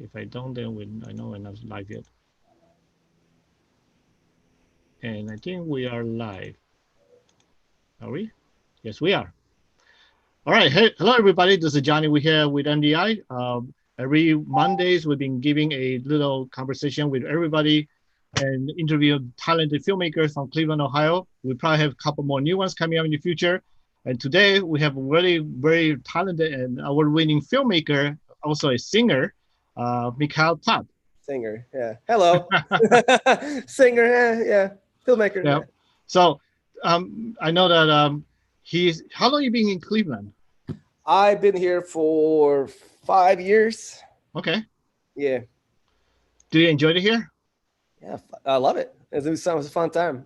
If I don't, then I know we're not live yet. And I think we are live. Are we? Yes, we are. All right. Hey, hello, everybody. This is Johnny. We're here with NDI. Every Mondays, we've been giving a little conversation with everybody and interview talented filmmakers from Cleveland, Ohio. We probably have a couple more new ones coming up in the future. And today we have a really, very talented and award-winning filmmaker, also a singer, Mikhail Tot. Singer, yeah. Hello. Singer, yeah. Filmmaker. Yeah. So I know that how long you been in Cleveland? I've been here for 5 years. Okay. Yeah. Do you enjoy it here? Yeah, I love it. It was a fun time.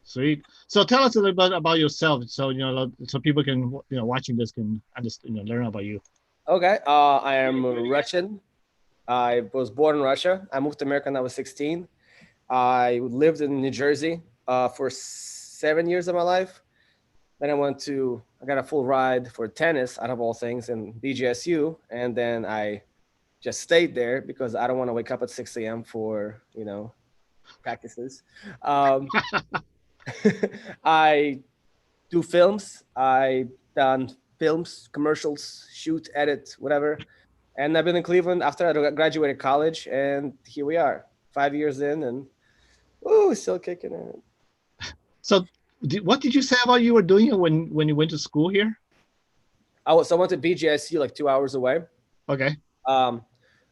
Sweet. So tell us a little bit about yourself, so so people can watching this can understand, learn about you. Okay. I am Russian. I was born in Russia. I moved to America when I was 16. I lived in New Jersey for 7 years of my life. Then I got a full ride for tennis out of all things in BGSU. And then I just stayed there because I don't want to wake up at 6 a.m. for, practices. I do films. I done films, commercials, shoot, edit, whatever. And I've been in Cleveland after I graduated college. And here we are, 5 years in, and still kicking it. So what did you say about you were doing when you went to school here? I went to BGSU like 2 hours away. Okay. I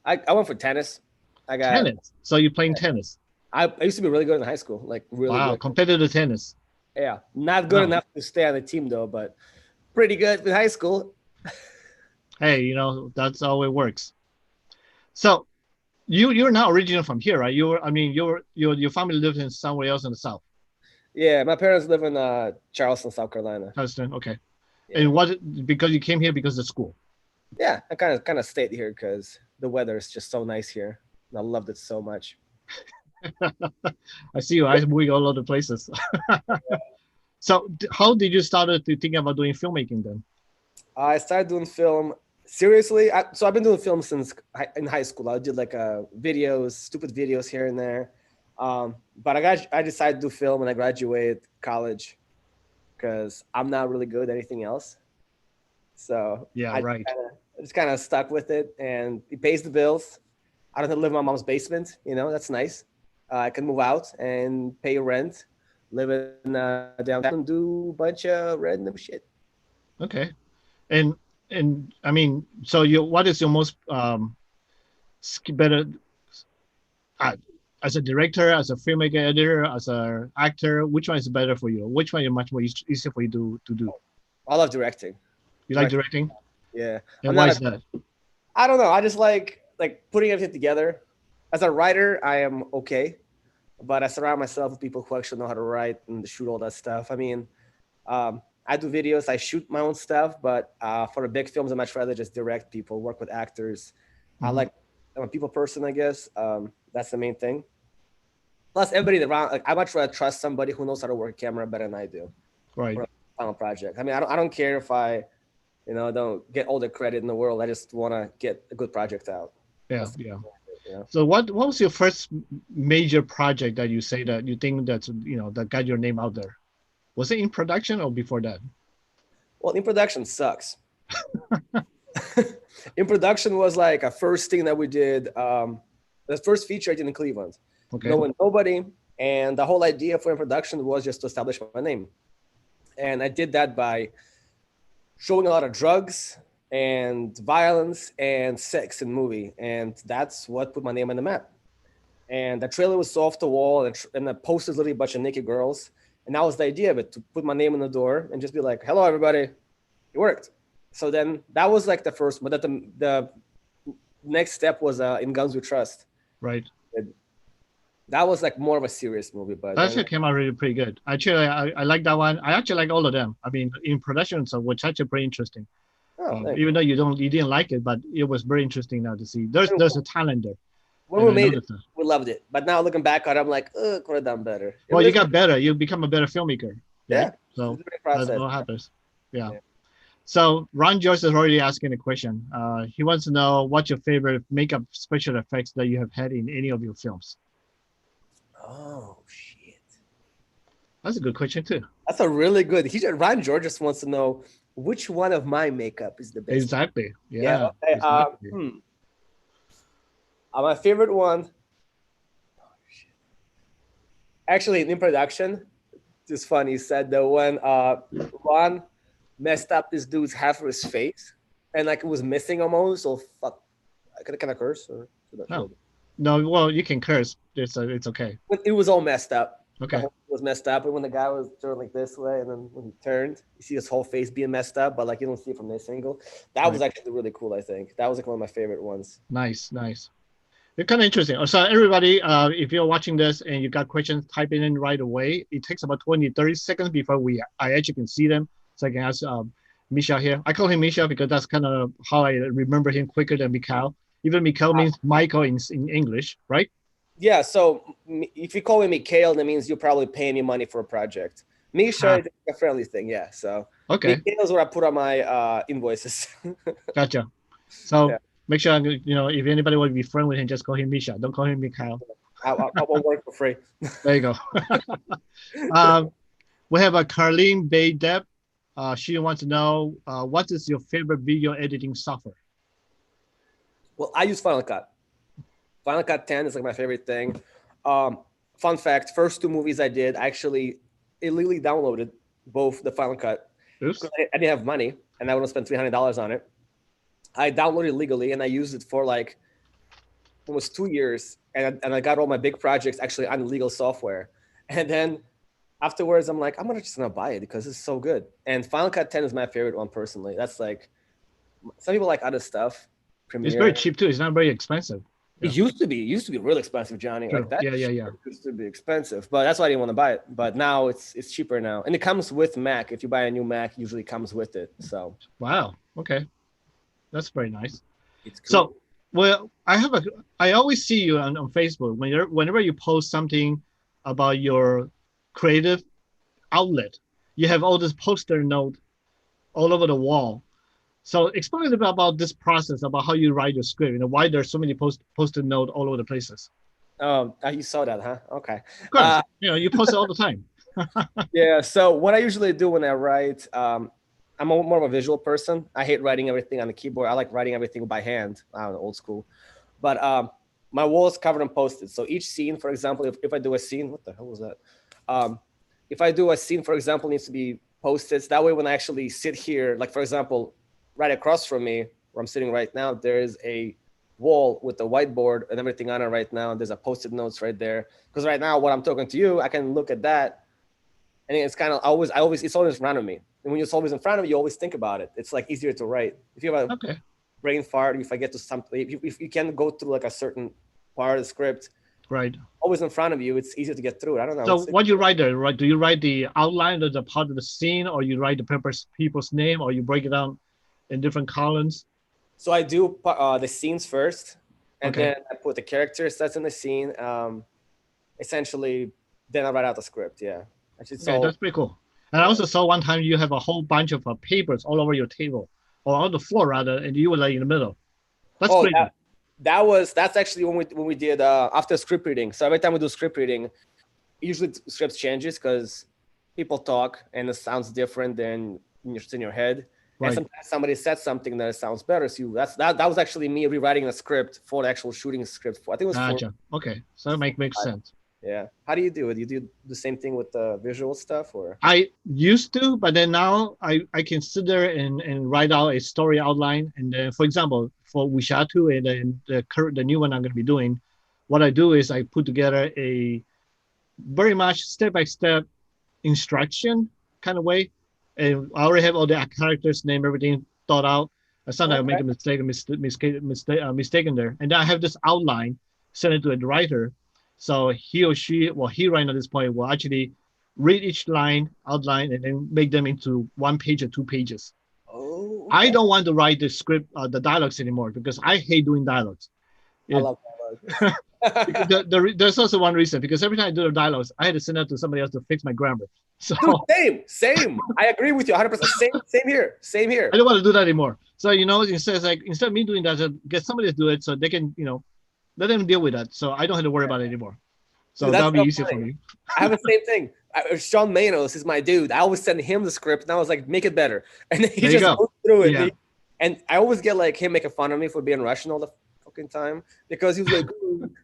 went for tennis. I got tennis. So you're playing tennis. I used to be really good in high school, like really good. Competitive tennis. Yeah, not good enough to stay on the team though, but pretty good in high school. Hey, that's how it works. So you're not originally from here, right? Your family lived in somewhere else in the South. Yeah, my parents live in Charleston, South Carolina. Charleston, okay. Yeah. And because you came here because of school? Yeah, I kind of stayed here because the weather is just so nice here. And I loved it so much. I see you. I moving all over the places. Yeah. So how did you start to think about doing filmmaking then? I started doing film seriously. So I've been doing film since in high school. I did like stupid videos here and there. But I decided to do film when I graduated college because I'm not really good at anything else. So yeah, right. I just kind of stuck with it, and it pays the bills. I don't have to live in my mom's basement. That's nice. I can move out and pay rent, live in downtown, and do a bunch of random shit. Okay. And I mean, so what is your most better as a director, as a filmmaker, editor, as an actor? Which one is better for you? Which one is much more easier for you to do? I love directing. You like directing? Yeah. And why is that? I don't know. I just like putting everything together. As a writer, I am okay, but I surround myself with people who actually know how to write and shoot all that stuff. I mean, I do videos, I shoot my own stuff, but for the big films, I much rather just direct people, work with actors. Mm-hmm. I'm a people person, I guess. That's the main thing. Plus, everybody around, I much rather trust somebody who knows how to work a camera better than I do. Right. For a final project. I mean, I don't care if I, don't get all the credit in the world. I just want to get a good project out. Yeah, yeah. So what was your first major project that you say that you think that that got your name out there? Was it in production or before that? Well, in production sucks. In production was like a first thing that we did. The first feature I did in Cleveland. Okay. Knowing nobody, and the whole idea for in production was just to establish my name. And I did that by showing a lot of drugs and violence and sex in the movie. And that's what put my name on the map. And the trailer was so off the wall, and the poster is literally a bunch of naked girls. And that was the idea of it, to put my name on the door and just be like, hello, everybody. It worked. So then that was like the first, but the next step was In Guns We Trust. Right. That was like more of a serious movie. But that actually came out really pretty good. Actually, I like that one. I actually like all of them. I mean, in production, so which actually pretty interesting. Even though you didn't like it, but it was very interesting now to see. There's a talent there. When we made it, we loved it. But now looking back at it, I'm like, could have done better. Well, you got better. You become a better filmmaker. Yeah. So that's what happens. Yeah. So Ron Joyce is already asking a question. He wants to know what's your favorite makeup special effects that you have had in any of your films. Oh shit, That's a good question too. that's a really good. Ron George just wants to know which one of my makeup is the best. Exactly. Yeah. Okay. Exactly. My favorite one. Actually, in production, it's funny. He said that when Ron messed up this dude's half of his face, and like it was missing almost. So fuck. Can I curse or? No. Well, you can curse. It's okay. It was all messed up. Okay. The whole thing was messed up, and when the guy was turned like this way, and then when he turned, you see his whole face being messed up, but like you don't see it from this angle. That was actually really cool. I think that was like one of my favorite ones. Nice. It's kind of interesting. So everybody, if you're watching this and you got questions, type it in right away. It takes about 20-30 seconds before I actually can see them. So I can ask Misha here. I call him Misha because that's kind of how I remember him quicker than Mikhail. Even Mikhail means Michael in English, right? Yeah. So if you call me Mikhail, that means you're probably paying me money for a project. Misha is a friendly thing. Yeah. So Mikhail is what I put on my invoices. Gotcha. So make sure, if anybody want to be friends with him, just call him Misha. Don't call him Mikhail. I won't work for free. There you go. We have a Carlene Bay Deb. She wants to know, what is your favorite video editing software? Well, I use Final Cut. Final Cut 10 is like my favorite thing. Fun fact, first 2 movies I did, I actually illegally downloaded both the Final Cut. Oops. I didn't have money, and I would have spent $300 on it. I downloaded it legally, and I used it for like almost 2 years, and I got all my big projects actually on legal software. And then afterwards, I'm like, I'm just gonna buy it because it's so good. And Final Cut 10 is my favorite one personally. That's like, some people like other stuff. Premiere. It's very cheap too. It's not very expensive. Yeah. It used to be really expensive, Johnny. Sure. Like that. Yeah. It used to be expensive, but that's why I didn't want to buy it. But now it's cheaper now, and it comes with Mac. If you buy a new Mac, it usually comes with it. So. Wow. Okay. That's very nice. It's cool. So, well, I always see you on Facebook whenever you post something about your creative outlet, you have all this poster note all over the wall. So explain a little bit about this process, about how you write your script, why there's so many post-it note all over the places. You saw that, huh? Okay. Of course, you post it all the time. Yeah. So what I usually do when I write, I'm more of a visual person. I hate writing everything on the keyboard. I like writing everything by hand. I don't know, old school. But my wall is covered in post-it. So each scene, for example, if I do a scene, what the hell was that? If I do a scene, for example, needs to be post-its. That way, when I actually sit here, like for example, right across from me, where I'm sitting right now, there is a wall with the whiteboard and everything on it right now. And there's a post-it notes right there. Because right now, when I'm talking to you, I can look at that. And it's kind of it's always in front of me. And when it's always in front of you, you always think about it. It's like easier to write. If you have a brain fart, if I get to something, if you can go through like a certain part of the script, right, always in front of you, it's easier to get through it. I don't know. So what do you write there, right? Do you write the outline of the part of the scene, or you write the people's name, or you break it down in different columns? So I do the scenes first, and then I put the characters that's in the scene. Essentially, then I write out the script. Yeah. That's pretty cool. And I also saw one time you have a whole bunch of papers all over your table, or on the floor rather, and you were like in the middle. That's great. That's actually when we did after script reading. So every time we do script reading, usually the script changes because people talk and it sounds different than it's in your head. Right. And sometimes somebody said something that sounds better. So that was actually me rewriting the script for the actual shooting script. I think it was. Gotcha. Okay, so that makes sense. Yeah. How do you do it? You do the same thing with the visual stuff, or? I used to, but then now I can sit there and write out a story outline. And then, for example, for Wishatu and then the new one I'm going to be doing, what I do is I put together a very much step-by-step instruction kind of way. And I already have all the characters' name, everything thought out. Sometimes I make a mistake there. And then I have this outline, send it to the writer. So he or she, he right at this point will actually read each line, outline, and then make them into 1 page or 2 pages. Oh, okay. I don't want to write the script, the dialogues anymore because I hate doing dialogues. I love There's also one reason, because every time I do the dialogues, I had to send it to somebody else to fix my grammar. So Dude, same. I agree with you 100%. Same here. I don't want to do that anymore. So instead of me doing that, so get somebody to do it so they can let them deal with that. So I don't have to worry about it anymore. So dude, that'll be easier for me. I have the same thing. Sean Manos is my dude. I always send him the script, and I was like, make it better. And he just goes through it. Yeah. And I always get like him making fun of me for being Russian all the fucking time, because he was like,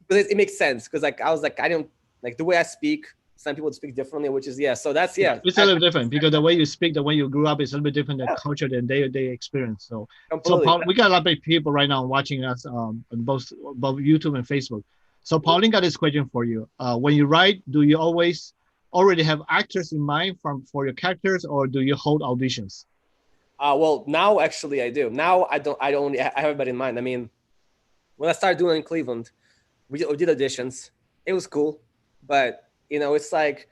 but it makes sense, because like I was like, I don't like the way I speak. Some people speak differently, which is so that's it's a little different, because the way you speak, the way you grew up is a little bit different than culture than they experience. So Paul, we got a lot of people right now watching us on both YouTube and Facebook. So Pauline got this question for you. When you write, do you always already have actors in mind for your characters, or do you hold auditions? Well, now actually I do. Now I don't have everybody in mind. I mean, when I started doing it in Cleveland, we did auditions. It was cool, but it's like,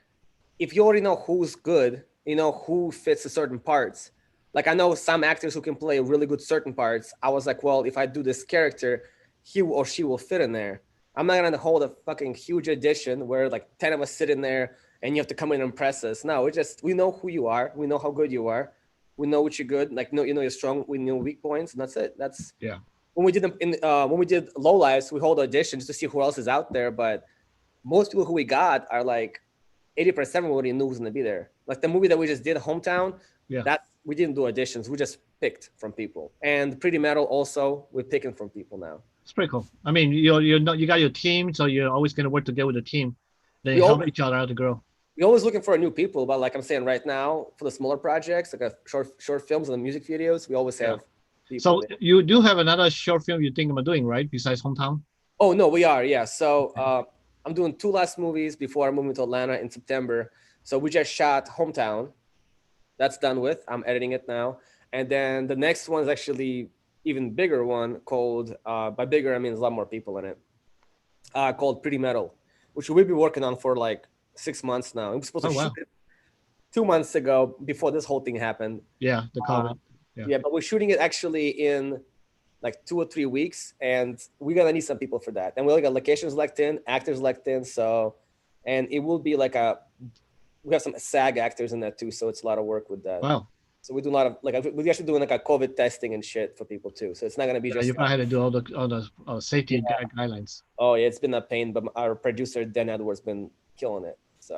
if you already know who's good, who fits the certain parts. Like, I know some actors who can play really good certain parts. I was like, well, if I do this character, he or she will fit in there. I'm not gonna hold a fucking huge audition where like 10 of us sit in there and you have to come in and impress us. No, we know who you are. We know how good you are. We know what you're good. Like, you're strong. We know weak points, and that's it. That's when we did them when we did Low Lives, we hold auditions to see who else is out there. But most people who we got are like 80% already knew who's gonna be there. Like the movie that we just did, Hometown. That we didn't do auditions. We just picked from people. And Pretty Metal also, we're picking from people now. It's pretty cool. I mean, you got your team, so you're always gonna work together with the team. They help each other out to grow. We're always looking for new people, but like I'm saying right now, for the smaller projects, like short films and the music videos, we always have people. So you do have another short film you think about doing, right? Besides Hometown? Oh no, we are, yeah. So I'm doing 2 last movies before I'm moving to Atlanta in September. So we just shot Hometown. That's done with. I'm editing it now. And then the next one is actually even bigger one called, by bigger, I mean there's a lot more people in it, called Pretty Metal, which we've been working on for like 6 months now. We were supposed to shoot it 2 months ago before this whole thing happened. Yeah, the COVID. But we're shooting it actually in like 2 or 3 weeks, and we're gonna need some people for that. And we got locations locked in, actors locked in, so, and it will be like we have some SAG actors in that too, so it's a lot of work with that. Wow. So we do a lot of we're actually doing like a COVID testing and shit for people too. So it's not gonna be just. You probably had to do all the safety guidelines. Oh yeah, it's been a pain, but our producer Dan Edwards been killing it. So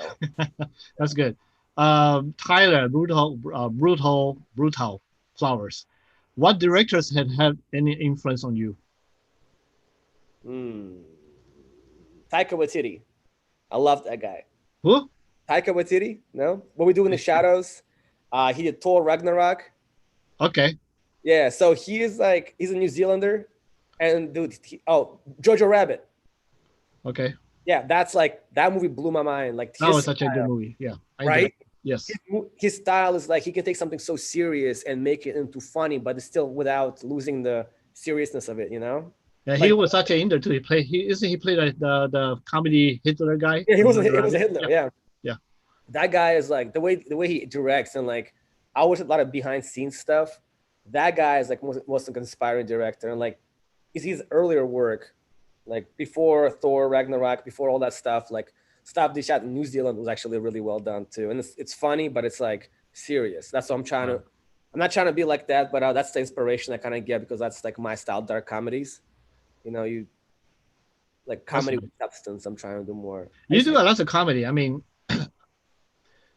that's good. Tyler, brutal flowers. What directors had any influence on you? Taika Waititi. I love that guy. Who? Taika Waititi. No, What We Do in the Shadows. He did Thor Ragnarok. Okay. Yeah, so he's a New Zealander, and dude, Jojo Rabbit. Okay. Yeah, that's like, that movie blew my mind. Like, that was such a good movie. Yeah. Right? Yes. His style is like, he can take something so serious and make it into funny, but it's still without losing the seriousness of it, Yeah, like, he was such an inter too. He played the comedy Hitler guy. Yeah, he was a Hitler. Yeah. That guy is like, the way he directs, and like, I watch a lot of behind scenes stuff. That guy is like most inspiring director, and like, his earlier work, like before Thor Ragnarok, before all that stuff, like stuff they shot in New Zealand was actually really well done too. And it's funny, but it's like serious. That's what I'm trying to. I'm not trying to be like that, but that's the inspiration I kind of get, because that's like my style, dark comedies. You like comedy with substance. I'm trying to do more. You do a lot of comedy. I mean,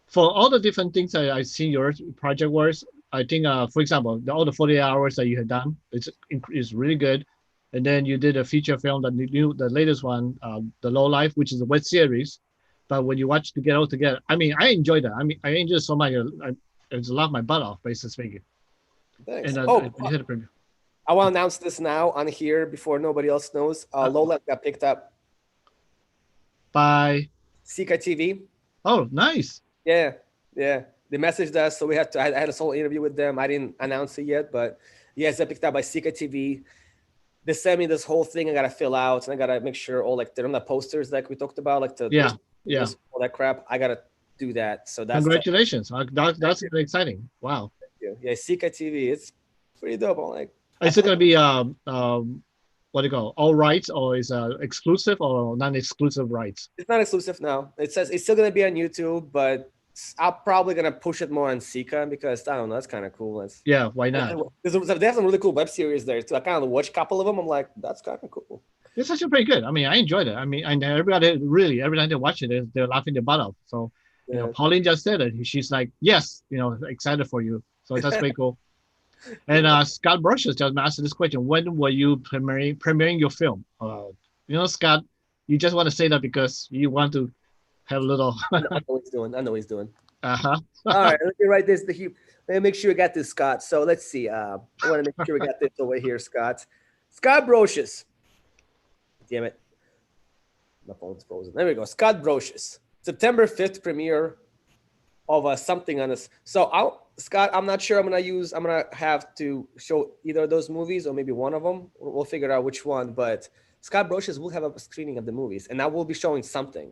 for all the different things I see your project was, I think, for example, all the 48 hours that you had done, is really good. And then you did a feature film, the latest one, The Low Life, which is a web series. But when you watch together, I mean, I enjoyed that. I mean, I enjoyed so much. It's laughed my butt off, basically speaking. Thanks. And, I want to announce this now on here before nobody else knows. Low Life got picked up by Sika TV. Oh, nice. Yeah. They messaged us, so I had a solo interview with them. I didn't announce it yet, but yes, I picked up by Sika TV. They sent me this whole thing I gotta fill out, and I gotta make sure all like the posters like we talked about, like all that crap. I gotta do that. So that's congratulations. That's really exciting. Wow. Thank you. Yeah, Sika TV. It's pretty dope. I'm like, is it gonna be what do you call, all rights, or is exclusive or non-exclusive rights? It's not exclusive now. It says it's still gonna be on YouTube, but I'm probably gonna push it more on Sika because I don't know, that's kind of cool. Yeah, why not? They have some really cool web series there too. I kind of watched a couple of them. I'm like, that's kind of cool. It's actually pretty good. I mean, I enjoyed it. I mean, and everybody really, every time they watch it, they're laughing their butt off. So, you know, Pauline just said it. She's like, yes, you know, excited for you. So that's pretty cool. And Scott Brosius just asked this question: when were you premiering your film? You know, Scott, you just want to say that because you want to have a little. I know what he's doing. I know what he's doing. Uh-huh. All right, let me write this. Let me make sure we got this, Scott. So let's see. I want to make sure we got this over here, Scott. Scott Brosius. Damn it. My phone's frozen. There we go. Scott Brosius. September 5th premiere of something on this. So Scott, I'm not sure I'm gonna have to show either of those movies or maybe one of them. We'll figure out which one. But Scott Brosius will have a screening of the movies, and I will be showing something.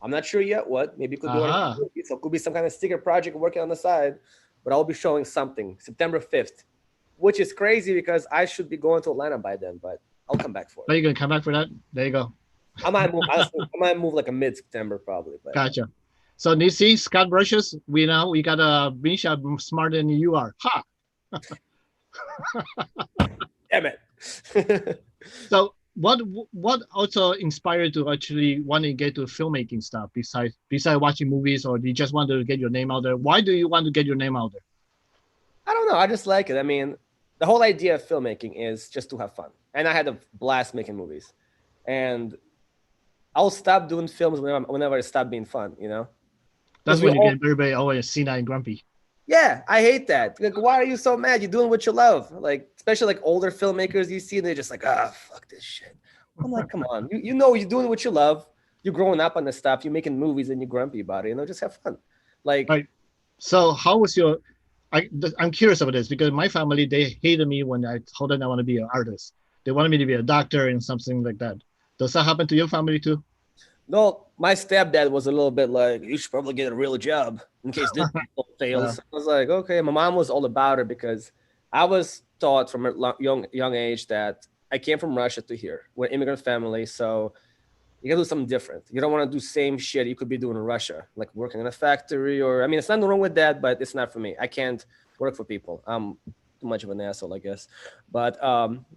I'm not sure yet what. Maybe it could be one of the movies. So it could be some kind of sticker project working on the side, but I'll be showing something September 5th, which is crazy because I should be going to Atlanta by then, but I'll come back for it. Are you gonna come back for that? There you go. I might move like a mid-September probably. But. Gotcha. So you see, Scott Brosius, we got a Misha smarter than you are. Ha! Damn it. So what also inspired you to actually want to get to filmmaking stuff besides watching movies, or do you just want to get your name out there? Why do you want to get your name out there? I don't know. I just like it. I mean, the whole idea of filmmaking is just to have fun. And I had a blast making movies. And I'll stop doing films whenever it stops being fun, you know? That's when you get everybody always senile and grumpy. Yeah, I hate that. Like, why are you so mad? You're doing what you love. Like, especially like older filmmakers you see, and they're just like, fuck this shit. I'm like, come on. You know you're doing what you love. You're growing up on this stuff. You're making movies and you're grumpy about it. You know, just have fun. Like, right. So how was your... I'm curious about this because my family, they hated me when I told them I want to be an artist. They wanted me to be a doctor and something like that. Does that happen to your family too? No, my stepdad was a little bit like, you should probably get a real job in case this fails. I was like, okay. My mom was all about it because I was taught from a young age that I came from Russia to here. We're an immigrant family, so you gotta do something different. You don't want to do same shit you could be doing in Russia, like working in a factory or, I mean, it's nothing wrong with that, but it's not for me. I can't work for people. I'm too much of an asshole, I guess. But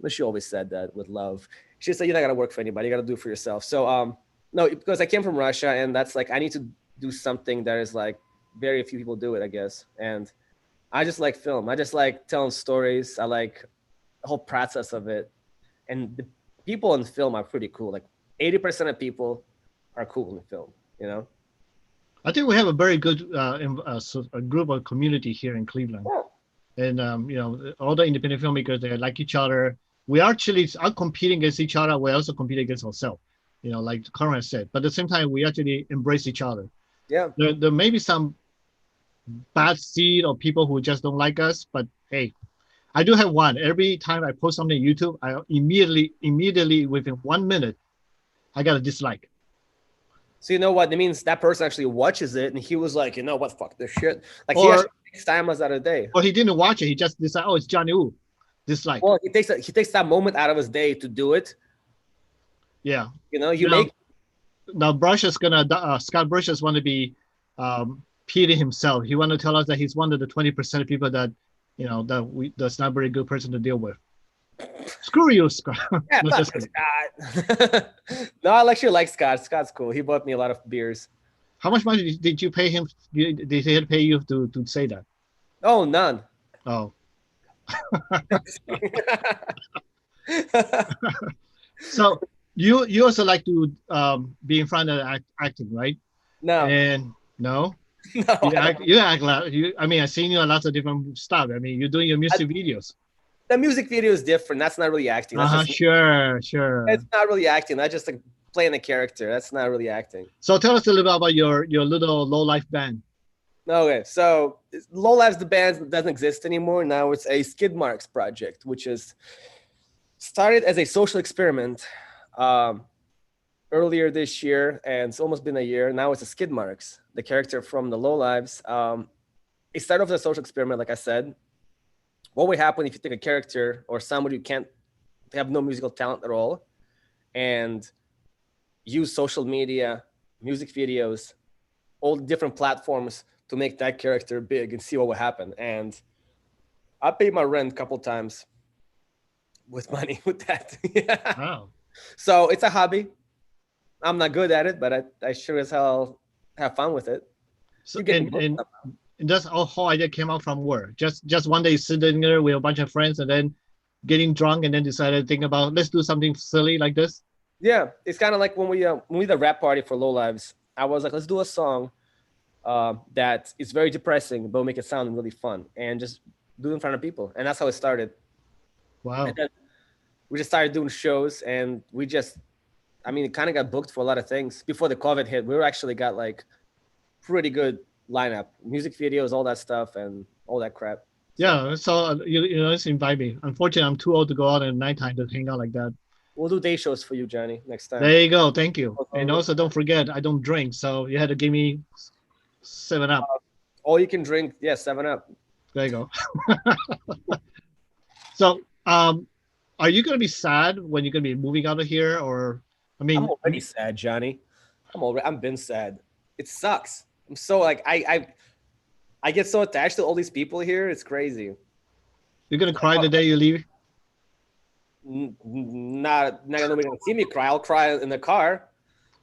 she always said that with love. She said, you're not gonna work for anybody. You gotta do it for yourself. So no, because I came from Russia, and that's like, I need to do something that is like very few people do it, I guess. And I just like film. I just like telling stories. I like the whole process of it. And the people in film are pretty cool. Like 80% of people are cool in film, you know? I think we have a very good a group of community here in Cleveland. Yeah. And, you know, all the independent filmmakers, they like each other. We actually are competing against each other. We also compete against ourselves. You know, like Conrad said, but at the same time, we actually embrace each other. Yeah. There may be some bad seed or people who just don't like us, but hey, I do have one. Every time I post something on YouTube, I immediately within 1 minute, I got a dislike. So you know what? That means that person actually watches it, and he was like, you know what, fuck this shit. Like, he actually takes time out of the day. Or he didn't watch it. He just decided, oh, it's Johnny Woo. Dislike. Well, he takes that moment out of his day to do it. Yeah. You know, make. Now, Scott Brosius want to be Peter himself. He want to tell us that he's one of the 20% of people that, you know, that's not a very good person to deal with. Screw you, Scott. Yeah, fuck Scott. No, I actually like Scott. Scott's cool. He bought me a lot of beers. How much money did you pay him? Did he pay you to say that? Oh, none. Oh. So you also like to be in front of acting, right? No. And no. No. You act like I mean, I've seen you on lots of different stuff. I mean, you're doing your music videos. The music video is different. That's not really acting. Sure. It's not really acting. That's just like playing a character. That's not really acting. So tell us a little bit about your little low life band. Okay, so Low Life's the band doesn't exist anymore. Now it's a Skidmarks project, which is started as a social experiment earlier this year, and it's almost been a year. Now it's a Skidmarks, the character from the Low Lives. It started off as a social experiment, like I said. What would happen if you take a character or somebody who can't have no musical talent at all, and use social media, music videos, all different platforms to make that character big and see what would happen. And I paid my rent a couple times with money with that. Yeah. Wow. So it's a hobby. I'm not good at it, but I sure as hell have fun with it. So and that's how whole idea came out from where? Just one day sitting there with a bunch of friends and then getting drunk and then decided to think about let's do something silly like this. Yeah, it's kind of like when we did a rap party for Low Lives. I was like, let's do a song that is very depressing, but make it sound really fun and just do it in front of people. And that's how it started. Wow. And then we just started doing shows, and we just, I mean, it kind of got booked for a lot of things. Before the COVID hit, we actually got like pretty good lineup, music videos, all that stuff, and all that crap. Yeah, so you know, just invite me. Unfortunately, I'm too old to go out at nighttime to hang out like that. We'll do day shows for you, Johnny, next time. There you go. Thank you. And also, don't forget, I don't drink, so you had to give me 7-Up. All you can drink, yeah, 7-Up. There you go. So, are you gonna be sad when you're gonna be moving out of here, or I mean, I'm already sad, Johnny. I've been sad. It sucks. I'm so like I get so attached to all these people here. It's crazy. You're gonna cry the day you leave? Not nobody's gonna see me cry. I'll cry in the car.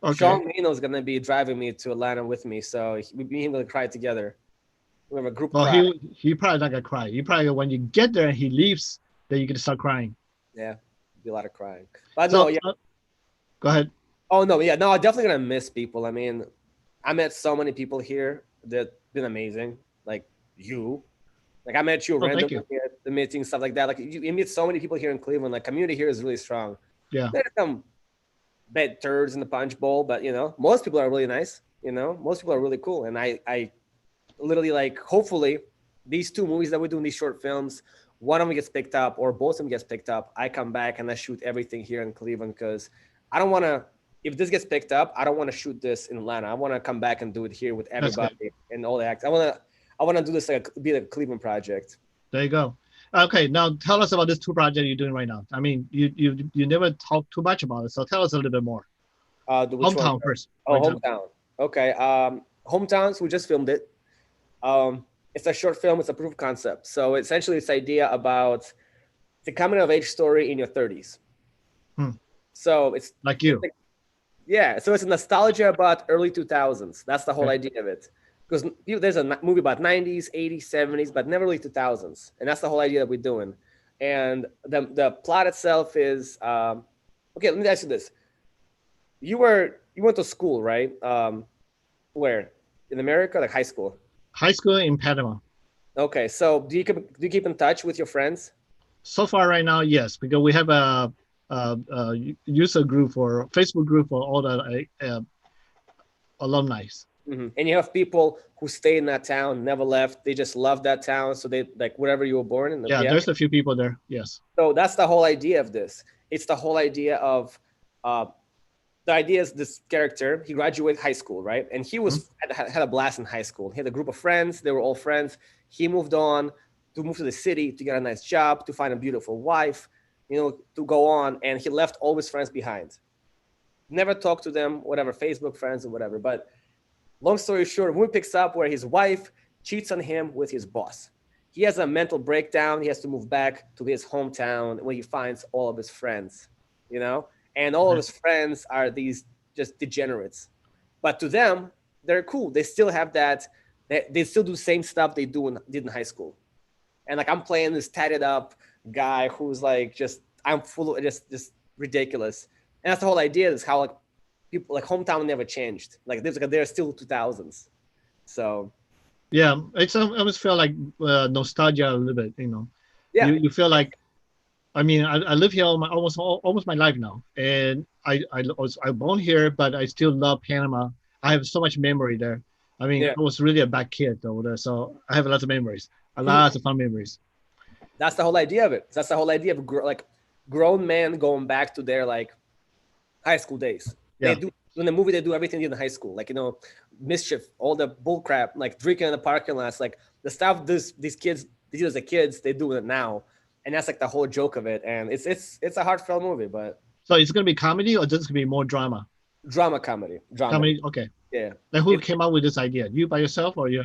Okay. Sean Mino's gonna be driving me to Atlanta with me, so me and him gonna cry together. We have a group. Well, he probably not gonna cry. You probably when you get there and he leaves, then you're gonna start crying. Yeah, be a lot of crying. But so, no, yeah. Go ahead. Oh no, yeah, no, I'm definitely gonna miss people. I mean, I met so many people here that been amazing. Like you. Like I met you randomly at the meeting, stuff like that. Like you meet so many people here in Cleveland. Like community here is really strong. Yeah. There's some bad turds in the punch bowl, but you know, most people are really nice. You know, most people are really cool. And I literally like, hopefully these 2 movies that we do in these short films, one of them gets picked up or both of them gets picked up. I come back and I shoot everything here in Cleveland because I don't want to, if this gets picked up, I don't want to shoot this in Atlanta. I want to come back and do it here with everybody and all the acts. I want to do this be a Cleveland project. There you go. Okay, now tell us about this 2 projects you're doing right now. I mean, you never talk too much about it, so tell us a little bit more. Hometown first. Oh, Hometown. Okay. Hometowns, we just filmed it. It's a short film. It's a proof of concept. So essentially, it's idea about the coming of age story in your 30s. So it's like you. Yeah. So it's a nostalgia about early 2000s. That's the whole idea of it. Because there's a movie about 90s, 80s, 70s, but never really 2000s. And that's the whole idea that we're doing. And the plot itself is, okay, let me ask you this. You went to school, right? Where? In America, like high school? High school in Panama. Okay, so do you keep in touch with your friends? So far right now, yes, because we have a user group or Facebook group for all the alumni. Mm-hmm. And you have people who stay in that town, never left. They just love that town. So they like wherever you were born in. Yeah, there's a few people there. Yes. So that's the whole idea of this. It's the whole idea of the idea is this character, he graduated high school, right? And he was had a blast in high school. He had a group of friends. They were all friends. He moved on to move to the city to get a nice job, to find a beautiful wife, you know, to go on. And he left all his friends behind. Never talked to them, whatever, Facebook friends or whatever. But long story short, the movie picks up where his wife cheats on him with his boss. He has a mental breakdown. He has to move back to his hometown where he finds all of his friends, you know? And all of his friends are these just degenerates. But to them, they're cool. They still have that. They still do the same stuff they did in high school. And like I'm playing this tatted up guy who's like I'm full of just ridiculous. And that's the whole idea is how like people like hometown never changed. Like they're still 2000s. So yeah, I almost feel like nostalgia a little bit. You know, yeah, you feel like. I mean, I live here almost my life now, and I was born here, but I still love Panama. I have so much memory there. I mean, I was really a bad kid over there, so I have lots of memories, lots of fun memories. That's the whole idea of it. That's the whole idea of like grown men going back to their like high school days. Yeah. They do in the movie. They do everything in high school, like, you know, mischief, all the bull crap, like drinking in the parking lots, like the stuff these kids did as kids, they do it now. and that's like the whole joke of it. And it's a heartfelt movie, but. So it's gonna be comedy or just gonna be more drama? Drama comedy. Drama. Comedy, okay. Yeah. Then who came up with this idea? You by yourself or you?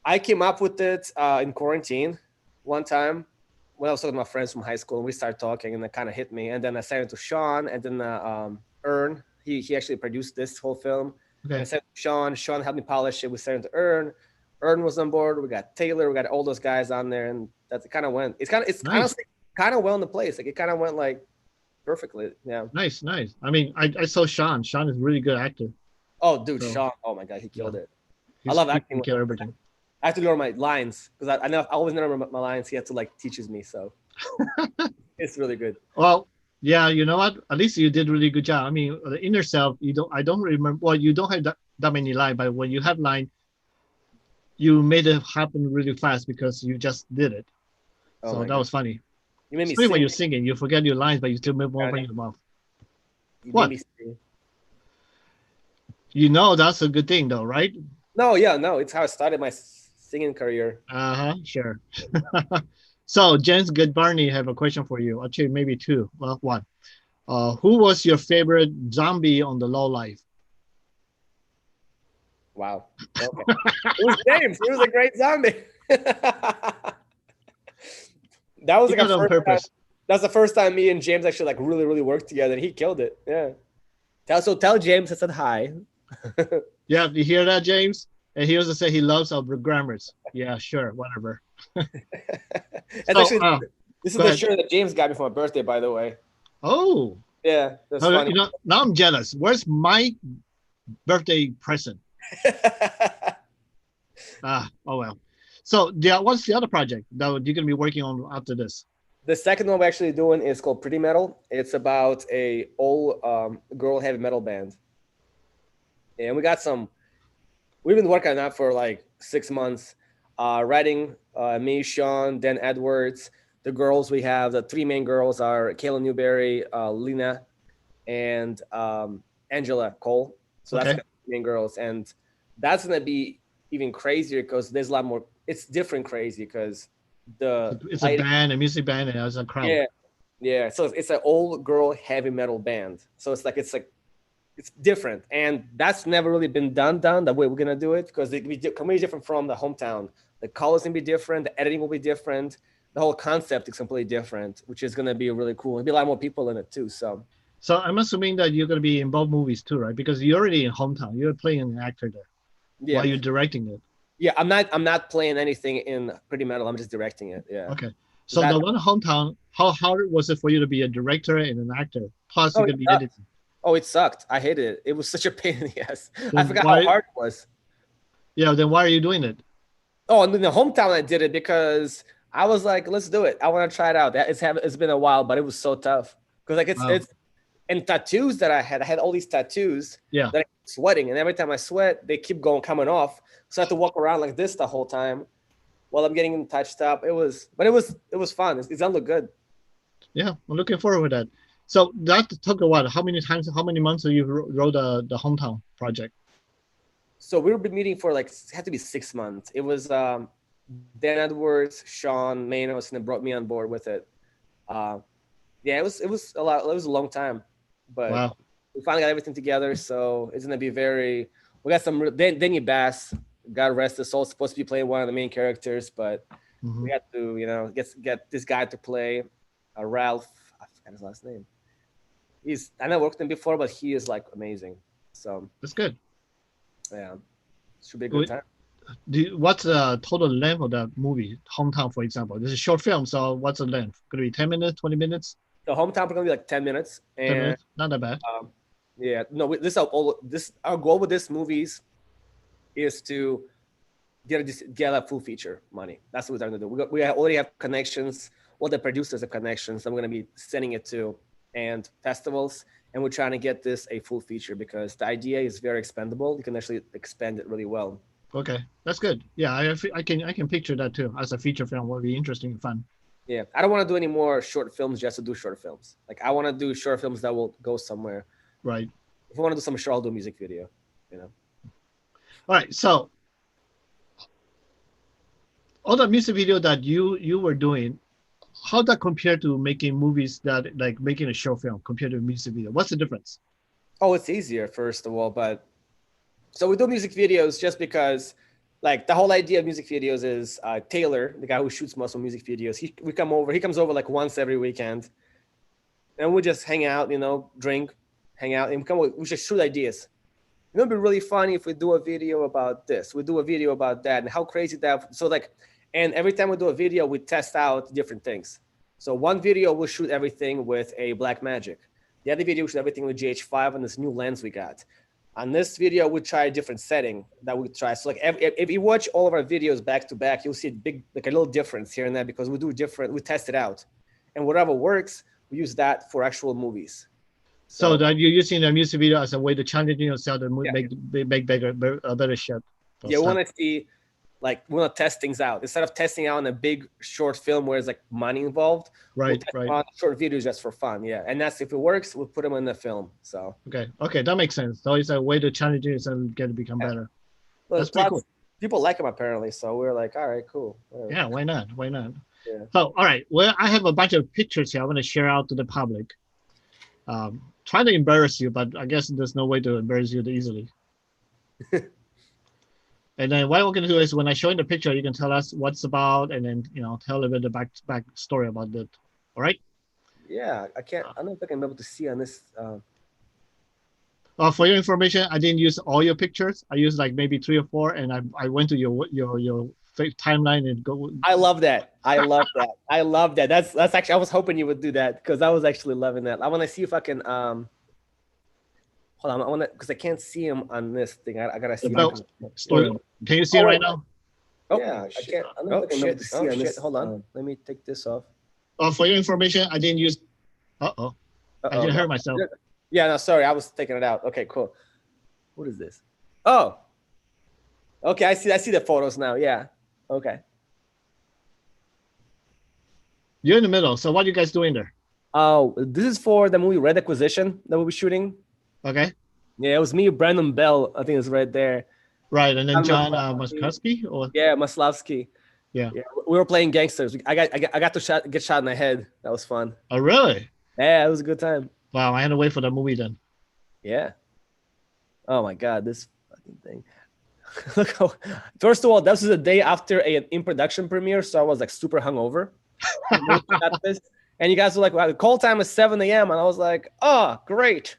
I came up with it in quarantine one time when I was talking to my friends from high school, and we started talking, and it kind of hit me. And then I sent it to Sean, and then Ern. He actually produced this whole film. Okay. And I sent it to Sean. Sean helped me polish it. We sent it to Ern. Ern was on board. We got Taylor. We got all those guys on there, and that's kind of went. It's nice. kind of well in the place. Like it kind of went like perfectly. Yeah. Nice. I mean, I saw Sean. Sean is a really good actor. Oh, dude, so, Sean. Oh my God, he killed it. I love acting. He killed everything. I have to learn my lines because I always remember my lines. He had to like teaches me, so it's really good. Well, yeah, you know what? At least you did a really good job. I mean, the inner self, I don't remember. Well, you don't have that many lines, but when you have line, you made it happen really fast because you just did it. Oh so that was funny. You made me sing. When you're singing, you forget your lines, but you still move more in your mouth. What? Made me sing. You know that's a good thing, though, right? No, it's how I started my singing career. Sure. So James Goodbarney have a question for you. Actually, maybe two. Well, one. Who was your favorite zombie on the low life? Wow. Okay. It was James. He was a great zombie. That was like on purpose. That's the first time me and James actually like really, really worked together, and he killed it. Yeah. Tell James I said hi. Yeah, you hear that, James? And he also said he loves our grammars. Yeah, sure, whatever. This is the shirt that James got me for my birthday, by the way. Oh. Yeah, that's funny. You know, now I'm jealous. Where's my birthday present? Oh well. So what's the other project that you're going to be working on after this? The second one we're actually doing is called Pretty Metal. It's about a old girl heavy metal band. And we've been working on that for like 6 months. Writing, me, Sean, Dan Edwards. The girls, we have the three main girls are Kayla Newberry, Lena, and Angela Cole. So that's the main girls. And that's going to be even crazier because there's a lot more. It's different crazy because it's a band, a music band, and there's a crowd. Yeah. So it's an old girl heavy metal band. So it's different, and that's never really been done the way we're gonna do it because it can be completely different from the hometown. The colors can be different, the editing will be different, the whole concept is completely different, which is gonna be really cool. There'll be a lot more people in it too. So I'm assuming that you're gonna be in both movies too, right? Because you're already in hometown. You're playing an actor there. Yeah. While you're directing it. Yeah, I'm not playing anything in Pretty Metal. I'm just directing it. Yeah. Okay. So the one hometown, how hard was it for you to be a director and an actor? Plus, you could be editing. Oh, it sucked. I hated it. It was such a pain in the ass. I forgot how hard it was. Yeah, then why are you doing it? Oh, in the hometown, I did it because I was like, let's do it. I want to try it out. It's been a while, but it was so tough. Because like it's and tattoos that I had all these tattoos that I keep sweating. And every time I sweat, they keep coming off. So I have to walk around like this the whole time while I'm getting them touched up. It was fun. It look good. Yeah, I'm looking forward to that. So that took a while. How many months have you wrote the hometown project? So we've been meeting for it had to be 6 months. It was Dan Edwards, Sean Manos, and then brought me on board with it. It was a lot. It was a long time, but we finally got everything together. So it's gonna be we got some Denny Bass, God rest his soul, supposed to be playing one of the main characters, but we had to get this guy to play Ralph. I forgot his last name. I never worked with him before, but he is amazing. So that's good. Yeah, should be a good time. What's the total length of the movie, Hometown, for example? This is a short film, so what's the length? Could it be 10 minutes, 20 minutes? The Hometown is going to be 10 minutes. 10 minutes? Not that bad. Yeah, no, our goal with this movies is to get a full feature money. That's what we're going to do. We already have connections. All the producers have connections. I'm going to be sending it to and festivals, and we're trying to get this a full feature because the idea is very expendable. You can actually expand it really well. Okay, that's good. Yeah, I can picture that too. As a feature film, would be interesting and fun. Yeah, I don't want to do any more short films just to do short films. I want to do short films that will go somewhere. Right. If I want to do some short, I'll do a music video. All right. So, all the music video that you were doing, how that compare to making movies that like making a short film compared to a music video? What's the difference? Oh, it's easier, first of all, but so we do music videos just because like the whole idea of music videos is Taylor, the guy who shoots most of music videos. He comes over like once every weekend, and we just hang out, drink, hang out, and we just shoot ideas. It'd be really funny if we do a video about this, we do a video about that, and how crazy that. So like, and every time we do a video, we test out different things. So one video we'll shoot everything with a Blackmagic. The other video we shoot everything with GH5 and this new lens we got. On this video, we try a different setting that we try. So like if you watch all of our videos back to back, you'll see a little difference here and there because we test it out. And whatever works, we use that for actual movies. So that you're using the music video as a way to challenge yourself to make better shit. Yeah, we want to see, like, we want to test things out. Instead of testing out in a big short film where there's like money involved, right. On short videos just for fun. Yeah, and that's if it works, we'll put them in the film. So okay, that makes sense. So it's a way to challenge yourself and get to become better. Well, that's pretty cool. People like them apparently, so we're like, all right, cool. Whatever. Yeah, why not? Why not? Yeah. So all right, well, I have a bunch of pictures here I want to share out to the public. Trying to embarrass you, but I guess there's no way to embarrass you easily. And then what we're going to do is when I show you the picture, you can tell us what's about and then, tell a little bit of the back story about it. All right? Yeah, I don't know if I can be able to see on this. For your information, I didn't use all your pictures. I used like maybe 3 or 4, and I went to your timeline and go. I love that. I love that. That's actually, I was hoping you would do that because I was actually loving that. I want to see if I can, hold on, I want to, because I can't see him on this thing. I gotta see. Can you see it right now? Oh, yeah, I can't. I don't know if I can be able to see on this. Hold on, let me take this off. For your information, I didn't use. I didn't hurt myself. Yeah, no, sorry, I was taking it out. Okay, cool. What is this? Oh, okay, I see the photos now. Yeah, okay. You're in the middle. So what are you guys doing there? Oh, this is for the movie Red Acquisition that we'll be shooting. Okay. Yeah, it was me, Brandon Bell. I think it's right there. Right, and then John Muskowski, or Maslavsky. Yeah, we were playing gangsters. I got to get shot in the head. That was fun. Oh, really? Yeah, it was a good time. Wow, I had to wait for that movie then. Yeah. Oh my God, this fucking thing. Look how. First of all, this was the day after an in-production premiere, so I was like super hungover. And you guys were like, "Wow, the call time is 7 a.m." and I was like, "Oh, great."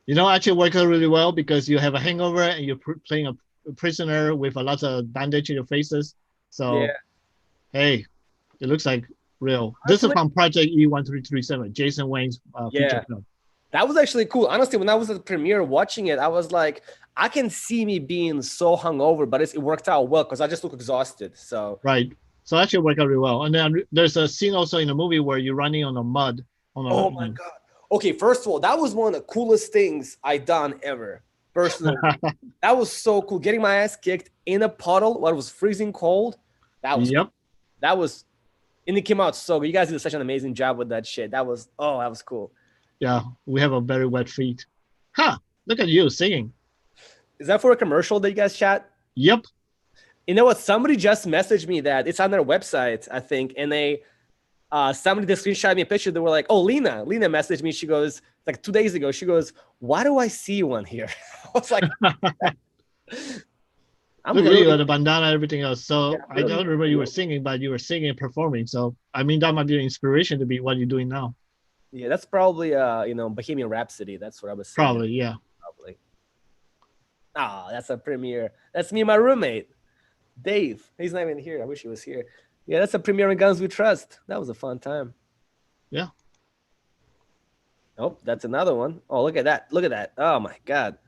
Actually worked out really well because you have a hangover and you're playing a prisoner with a lot of bandage in your faces. So, hey, it looks like real. This is from Project E1337, Jason Wang's feature film. That was actually cool. Honestly, when I was at the premiere watching it, I was like, I can see me being so hungover, but it worked out well because I just look exhausted. So right. So actually worked out really well. And then there's a scene also in the movie where you're running on the mud. Oh my God. Okay, first of all, that was one of the coolest things I done ever, personally. That was so cool. Getting my ass kicked in a puddle while it was freezing cold. That was and it came out so good. You guys did such an amazing job with that shit. That was cool. Yeah, we have a very wet feet. Look at you singing. Is that for a commercial that you guys shot? Yep. You know what? Somebody just messaged me that. It's on their website, I think, and they somebody just screenshot me a picture. They were like, "Oh, Lena messaged me." She goes, like 2 days ago. She goes, "Why do I see you on here?" I was like, "Look at you, the bandana, everything else." So I don't remember you were singing, but you were singing and performing. So I mean, that might be an inspiration to be what you're doing now. Yeah, that's probably Bohemian Rhapsody. That's what I was saying. Probably, yeah. Probably. That's a premiere. That's me and my roommate, Dave. He's not even here. I wish he was here. Yeah, that's a premiere in Guns We Trust. That was a fun time. Yeah. Oh, that's another one. Oh, look at that. Look at that. Oh my God.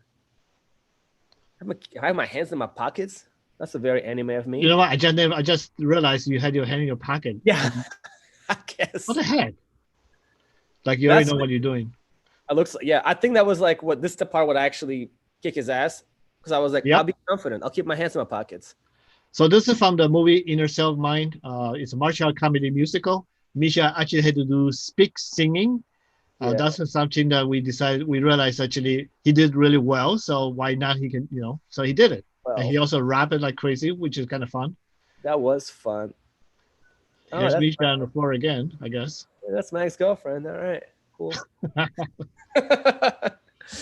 I have my hands in my pockets. That's a very anime of me. You know what? I just realized you had your hand in your pocket. Yeah. I guess. What the heck? Like you already know what you're doing. It looks like, I think that was like this is the part where I actually kick his ass. Because I was like, I'll be confident. I'll keep my hands in my pockets. So this is from the movie Inner Self Mind. It's a martial art comedy musical. Misha actually had to do speak singing. That's something that we realized actually he did really well. So why not? He can, so he did it. Well, and he also rapped it like crazy, which is kind of fun. That was fun. Oh, Here's that's Misha on the floor again, I guess. That's my ex-girlfriend. All right, cool.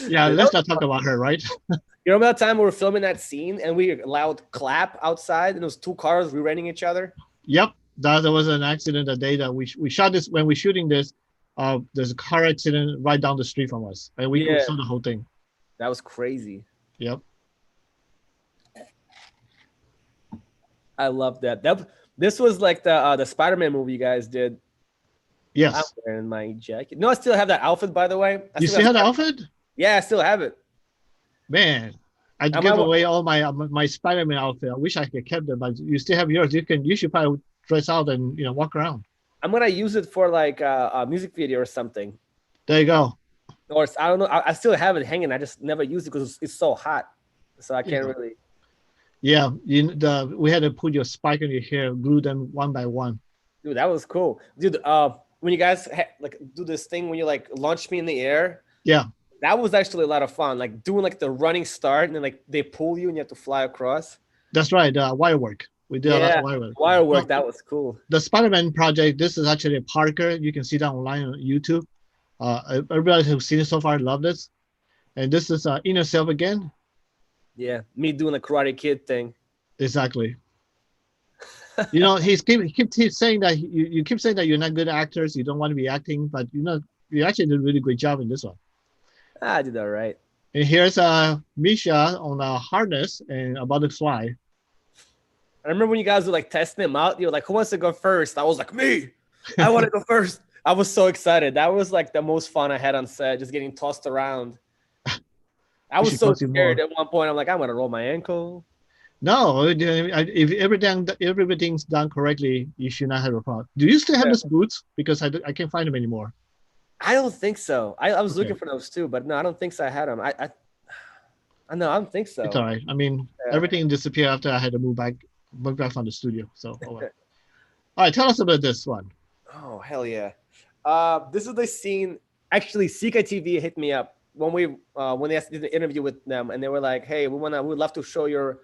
Yeah, let's not talk about her, right? You remember that time we were filming that scene and we allowed clap outside and it was two cars rear-ending each other? Yep, that was an accident the day that we shot this. When we're shooting this, there's a car accident right down the street from us, and we saw the whole thing. That was crazy. Yep. I love that. This was like the SpiderMan movie you guys did. Yes. I'm wearing my jacket. No, I still have that outfit, by the way. You still have the outfit? Yeah, I still have it. Man, I gave away all my Spider-Man outfit. I wish I could kept it, but you still have yours. You should probably dress out and walk around. I'm gonna use it for like a music video or something. There you go. Or I don't know. I still have it hanging. I just never use it because it's so hot, so I can't really. Yeah, we had to put your spike in your hair, glue them one by one. Dude, that was cool, dude. When you guys do this thing when you like launch me in the air. Yeah. That was actually a lot of fun, like doing like the running start and then like they pull you and you have to fly across. That's right, wire work. We did a lot of wire work. Wire work, that was cool. The Spider-Man project, this is actually a Parker. You can see that online on YouTube. Everybody who's seen it so far loved this. And this is Inner Self again. Yeah, me doing the Karate Kid thing. Exactly. He keeps saying that you keep saying that you're not good actors, you don't want to be acting, but you actually did a really great job in this one. I did all right. And here's Misha on a harness and about to fly. I remember when you guys were like testing him out. You were like, "Who wants to go first?" I was like, "Me, I want to go first." I was so excited. That was like the most fun I had on set, just getting tossed around. I was so scared at one point. I'm like, I'm gonna roll my ankle. No, if everything's done correctly, you should not have a problem. Do you still have those boots? Because I can't find them anymore. I don't think so. I was looking for those too, but no, I don't think so. I had them. I don't think so. It's all right. I mean, everything disappeared after I had to move back from the studio. So, all right, tell us about this one. Oh, hell yeah. This is the scene. Actually, CKTV hit me up when they did the interview with them, and they were like, "Hey, we'd love to show your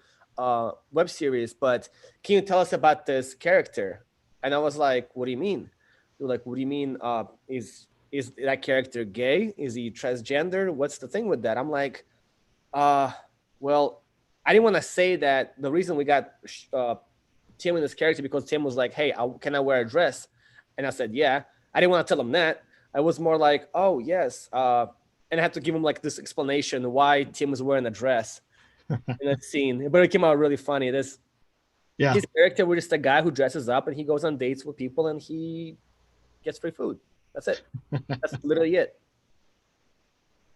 web series, but can you tell us about this character?" And I was like, "What do you mean?" They're like, "What do you mean? Is that character gay? Is he transgender? What's the thing with that?" I'm like, well, I didn't want to say that the reason we got Tim in this character because Tim was like, "Hey, can I wear a dress?" And I said, "Yeah." I didn't want to tell him that. I was more like, "Oh, yes." And I had to give him like this explanation why Tim was wearing a dress in that scene. But it came out really funny. His character was just a guy who dresses up and he goes on dates with people and he gets free food. That's it. That's literally it.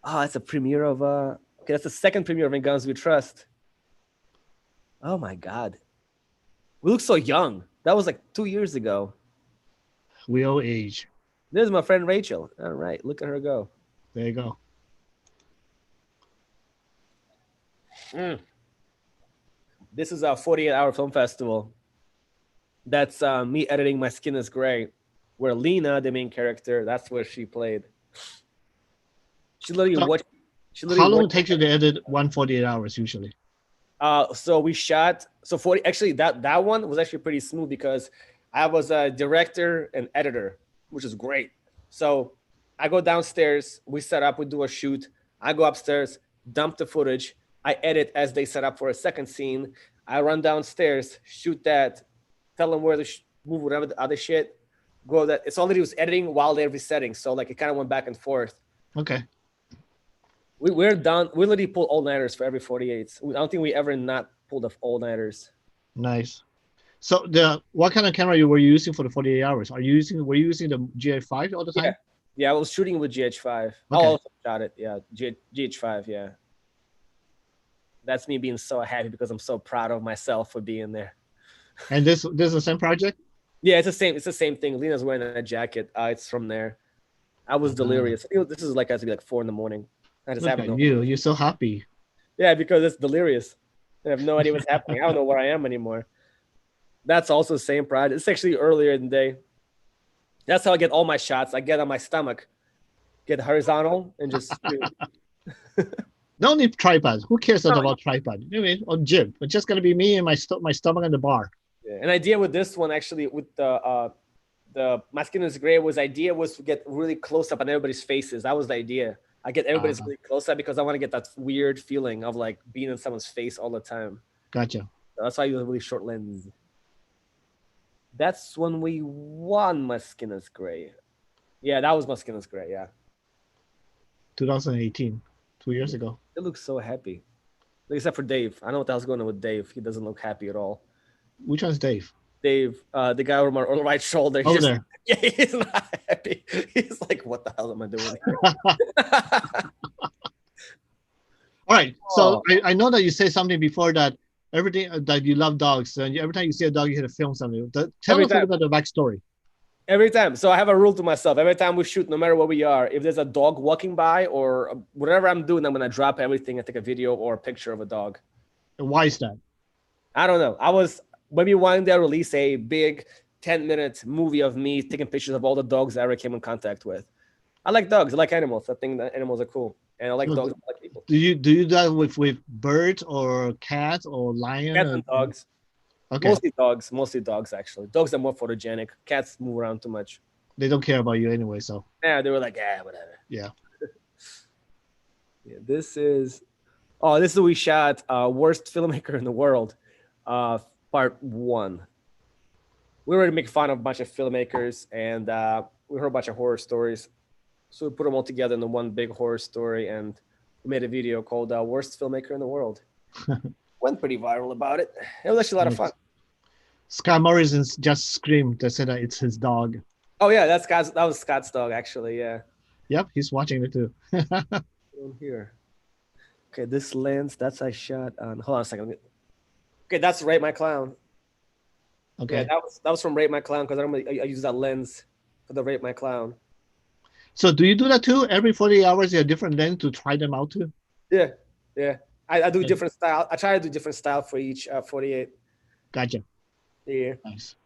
Oh, that's a premiere of okay, that's the second premiere of In Guns We Trust. Oh my God. We look so young. That was like 2 years ago. We all age. There's my friend Rachel. All right, look at her go. There you go. This is our 48-hour film festival. That's me editing My Skin is Gray, where Lena, the main character, that's where she played. She literally watched. How long it takes you to edit 148 hours usually? So we shot 40. Actually, that one was actually pretty smooth because I was a director and editor, which is great. So I go downstairs, we set up, we do a shoot. I go upstairs, dump the footage. I edit as they set up for a second scene. I run downstairs, shoot that, tell them where to move whatever the other shit. Go that. It's already was editing while they're resetting. So like it kind of went back and forth. Okay. We're done. We literally pull all-nighters for every 48s. I don't think we ever not pulled off all-nighters. Nice. So what kind of camera were you using for the 48 hours? Were you using the GH5 all the time? Yeah, I was shooting with GH5. Okay. I also shot it. Yeah, GH5. Yeah. That's me being so happy because I'm so proud of myself for being there. And this is the same project? Yeah, it's the same thing. Lena's wearing a jacket. It's from there. I was delirious. This is like has to be like 4 a.m. I just Look at you. You're so happy. Yeah, because it's delirious. I have no idea what's happening. I don't know where I am anymore. That's also the same project. It's actually earlier in the day. That's how I get all my shots. I get on my stomach, get horizontal, and just No need tripod. Who cares about tripod? I mean, or jib. It's just gonna be me and my stomach and the bar. Yeah. An idea with this one, actually, with the My Skin is Gray, was to get really close up on everybody's faces. That was the idea. I get everybody's really close up because I want to get that weird feeling of like being in someone's face all the time. Gotcha. So that's why I use a really short lens. That's when we won My Skin is Gray. Yeah, that was My Skin is Gray. Yeah. 2018, 2 years ago. It looks so happy. Except for Dave. I don't know what the hell's going on with Dave. He doesn't look happy at all. Which one's Dave? Dave, the guy over my right shoulder. Over there. Yeah, he's not happy. He's like, what the hell am I doing here? All right. So I know that you said something before that everything that you love dogs, and every time you see a dog, you hit a film something. Tell us a little bit about the backstory. Every time. So I have a rule to myself. Every time we shoot, no matter where we are, if there's a dog walking by or whatever I'm doing, I'm going to drop everything and take a video or a picture of a dog. And why is that? I don't know. I was maybe one day release a big 10-minute movie of me taking pictures of all the dogs I ever came in contact with. I like dogs. I like animals. I think that animals are cool. And I like dogs. I like people. Do you do that with birds or cats or lions? Cats and dogs. Okay. Mostly dogs, actually. Dogs are more photogenic. Cats move around too much. They don't care about you anyway, so. Yeah, they were like, whatever. Yeah. Yeah, this is what we shot, Worst Filmmaker in the World, part 1. We were to make fun of a bunch of filmmakers, and we heard a bunch of horror stories. So we put them all together in the one big horror story, and we made a video called Worst Filmmaker in the World. Went pretty viral about it. It was actually a lot of fun. Scott Morrisons just screamed. They said that it's his dog. Oh yeah, that was Scott's dog, actually. Yeah. Yep, he's watching it too. Here. Okay, this lens that's I shot on. Hold on a second. Okay, that's Rate My Clown. Okay. Yeah, that was from Rate My Clown because I use that lens for the Rate My Clown. So do you do that too? Every 48 hours, you have a different lens to try them out too? Yeah. I do different style. I try to do different style for each 48. Gotcha. Yeah. Nice.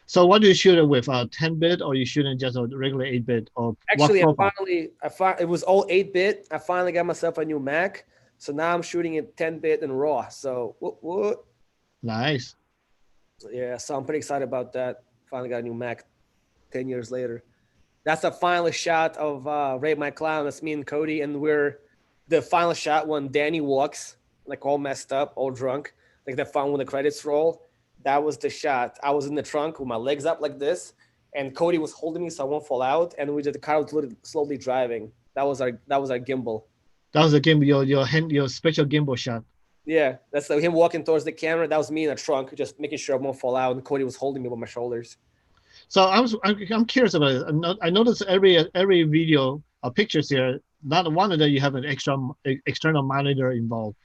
So what do you shoot it with? 10-bit or you shooting just a regular 8-bit? Or actually, it was all 8-bit. I finally got myself a new Mac, so now I'm shooting it 10-bit and RAW. So what? Nice. Yeah, so I'm pretty excited about that. Finally got a new Mac 10 years later. That's the final shot of Rate My Clown. That's me and Cody, and we're the final shot when Danny walks, like all messed up, all drunk, like the fun when the credits roll. That was the shot. I was in the trunk with my legs up like this, and Cody was holding me so I won't fall out. And the car was slowly driving. That was our gimbal. That was the gimbal, your special gimbal shot. Yeah, that's him walking towards the camera. That was me in the trunk, just making sure I won't fall out. And Cody was holding me with my shoulders. So I'm curious about it. I noticed every video or pictures here, not one of them you have an external monitor involved.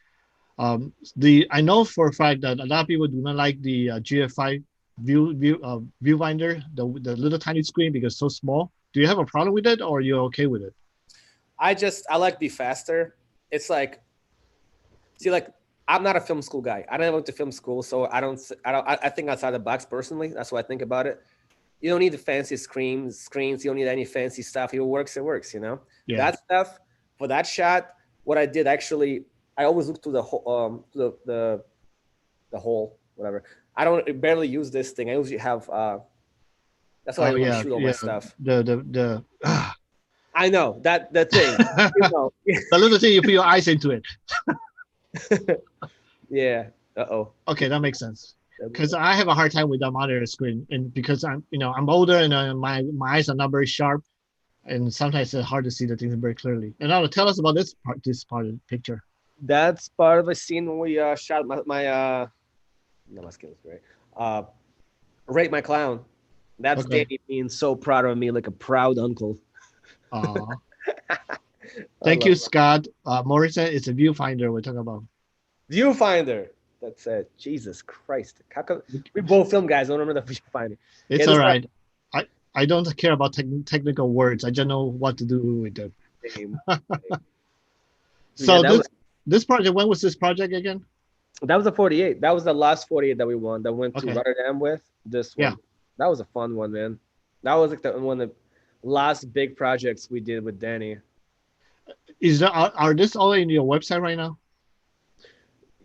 I know for a fact that a lot of people do not like the GFI viewfinder, the little tiny screen because it's so small. Do you have a problem with it, or you're okay with it? I like to be faster. It's like, I'm not a film school guy. I never went to film school, so I think outside the box personally. That's what I think about it. You don't need the fancy screens. You don't need any fancy stuff. If it works, you know? Yeah. That stuff, for that shot, what I did actually, I always look to the hole, whatever. I don't barely use this thing. I usually have, that's why I shoot all my stuff. I know, that thing. You know. The little thing, you put your eyes into it. Yeah. Uh-oh. Okay, that makes sense. Because I have a hard time with that monitor screen, and because I'm older and my eyes are not very sharp, and sometimes it's hard to see the things very clearly. And now tell us about this part of the picture. That's part of a scene when we shot my skin is great. Rate My Clown. That's Danny being so proud of me, like a proud uncle. Thank you, Scott. Morrison, it's a viewfinder we're talking about. Viewfinder. That's it. Jesus Christ. How come we both film guys? I don't remember the viewfinder. It's all right. I don't care about technical words. I just know what to do with them. So yeah, this project, when was this project again? That was a 48. That was the last 48 that we won. That went to Rotterdam with this one. Yeah. That was a fun one, man. That was like one of the last big projects we did with Danny. Are this all in your website right now?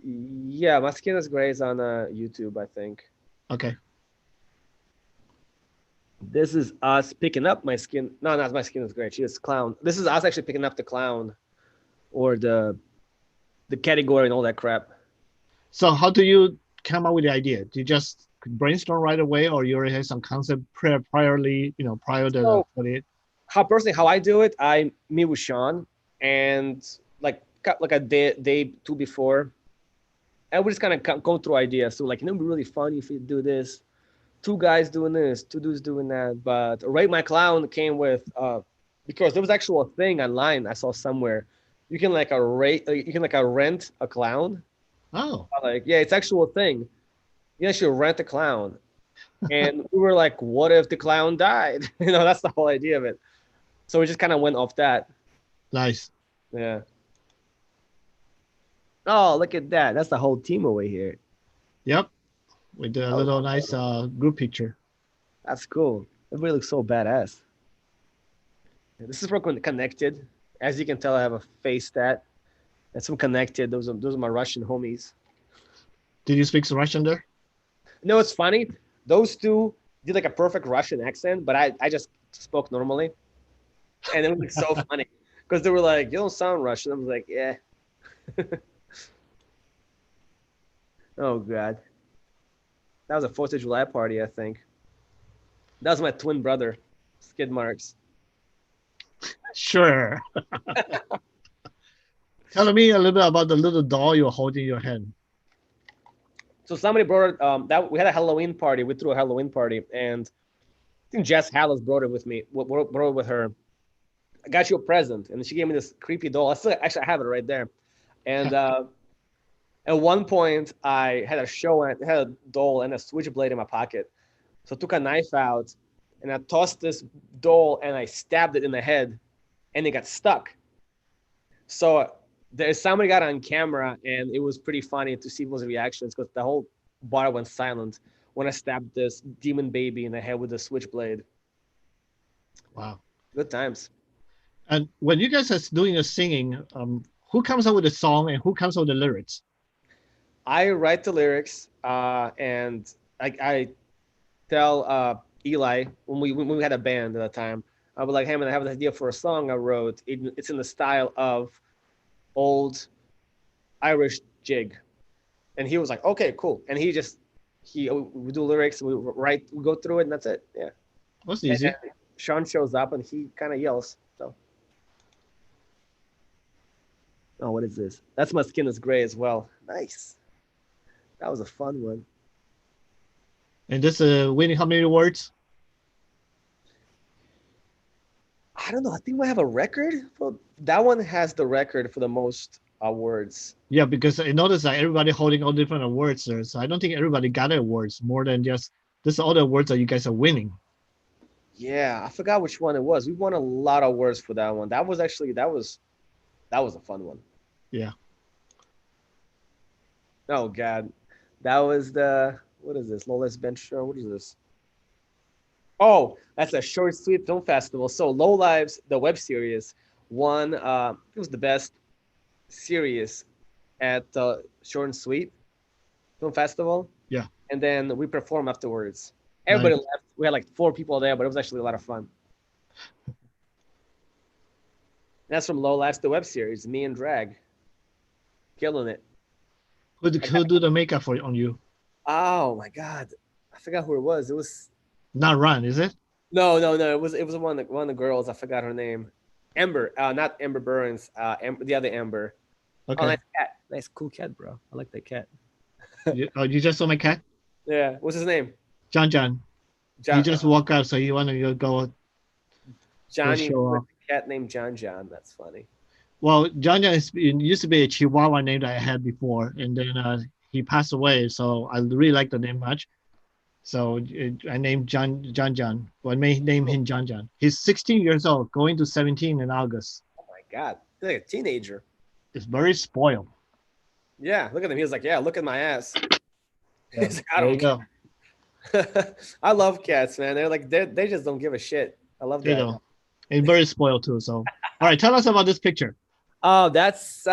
Yeah, My Skin is Gray is on YouTube, I think. Okay. This is us picking up my skin. No, not my skin is great. She is clown. This is us actually picking up the clown, or the category and all that crap. So how do you come up with the idea? Do you just brainstorm right away, or you already have some concept priorly, prior to it? How I do it, I meet with Sean, and like a day two before, and we just kind of go through ideas. So like, it'd be really funny if we do this. 2 guys doing this, 2 dudes doing that. But Rate My Clown came with because there was actual thing online I saw somewhere. You can rent a clown. Oh. Like, yeah, it's actual thing. You actually rent a clown. And we were like, what if the clown died? That's the whole idea of it. So we just kind of went off that. Nice. Yeah. Oh, look at that. That's the whole team over here. Yep. With a little nice group picture. That's cool. Everybody looks so badass. Yeah, this is broken connected. As you can tell, I have a face stat. That's some connected. Those are my Russian homies. Did you speak Russian there? No, it's funny. Those 2 did like a perfect Russian accent, but I just spoke normally. And it was so funny because they were like, you don't sound Russian. I was like, yeah. Oh, God. That was a 4th of July party, I think. That was my twin brother, Skidmarks. Sure. Tell me a little bit about the little doll you're holding in your hand. So somebody brought it. That we had a Halloween party. We threw a Halloween party, and I think Jess Hallis brought it with me. Brought it with her. I got you a present, and she gave me this creepy doll. Actually, I have it right there. And at one point, I had a doll and a switchblade in my pocket. So I took a knife out, and I tossed this doll, and I stabbed it in the head, and it got stuck. So somebody got on camera, and it was pretty funny to see people's reactions because the whole bar went silent when I stabbed this demon baby in the head with a switchblade. Wow. Good times. And when you guys are doing your singing, who comes up with the song and who comes up with the lyrics? I write the lyrics, and I tell Eli when we had a band at the time. I was like, hey man, I have an idea for a song I wrote. It's in the style of old Irish jig, and he was like, okay, cool. And we do lyrics, we go through it, and that's it. Yeah, that's easy. And Sean shows up and he kind of yells. So, oh, what is this? That's My Skin Is Gray as well. Nice. That was a fun one. And this winning how many awards? I don't know. I think we have a record. Well, that one has the record for the most awards. Yeah, because I noticed that everybody holding all different awards there. So I don't think everybody got awards more than just this all the awards that you guys are winning. Yeah, I forgot which one it was. We won a lot of awards for that one. That was a fun one. Yeah. Oh God. That was what is this? Lowlife's Bench Show. What is this? Oh, that's a short sweet film festival. So Lowlife's, the web series, won. It was the best series at the short and sweet film festival. Yeah. And then we performed afterwards. Everybody left. We had like 4 people there, but it was actually a lot of fun. That's from Lowlife's, the web series. Me and Drag, killing it. Who do the makeup on you? Oh my God, I forgot who it was. It was not Ron, is it? No. It was one of the girls. I forgot her name. Amber, not Amber Burns. The other Amber. Okay. Oh, nice cat. Nice, cool cat, bro. I like that cat. you just saw my cat? Yeah. What's his name? John. You just walk up, so you want to go. Johnny with a cat named John. That's funny. Well, John used to be a Chihuahua name that I had before, and then he passed away. So I really like the name much. So I named John. Well, I may name him John. He's 16 years old, going to 17 in August. Oh my God, he's like a teenager. He's very spoiled. Yeah, look at him. He was like, "Yeah, look at my ass." Yeah, like, there you go. I love cats, man. They're like they just don't give a shit. I love that. You know, and very spoiled too. So, all right, tell us about this picture. Oh, that's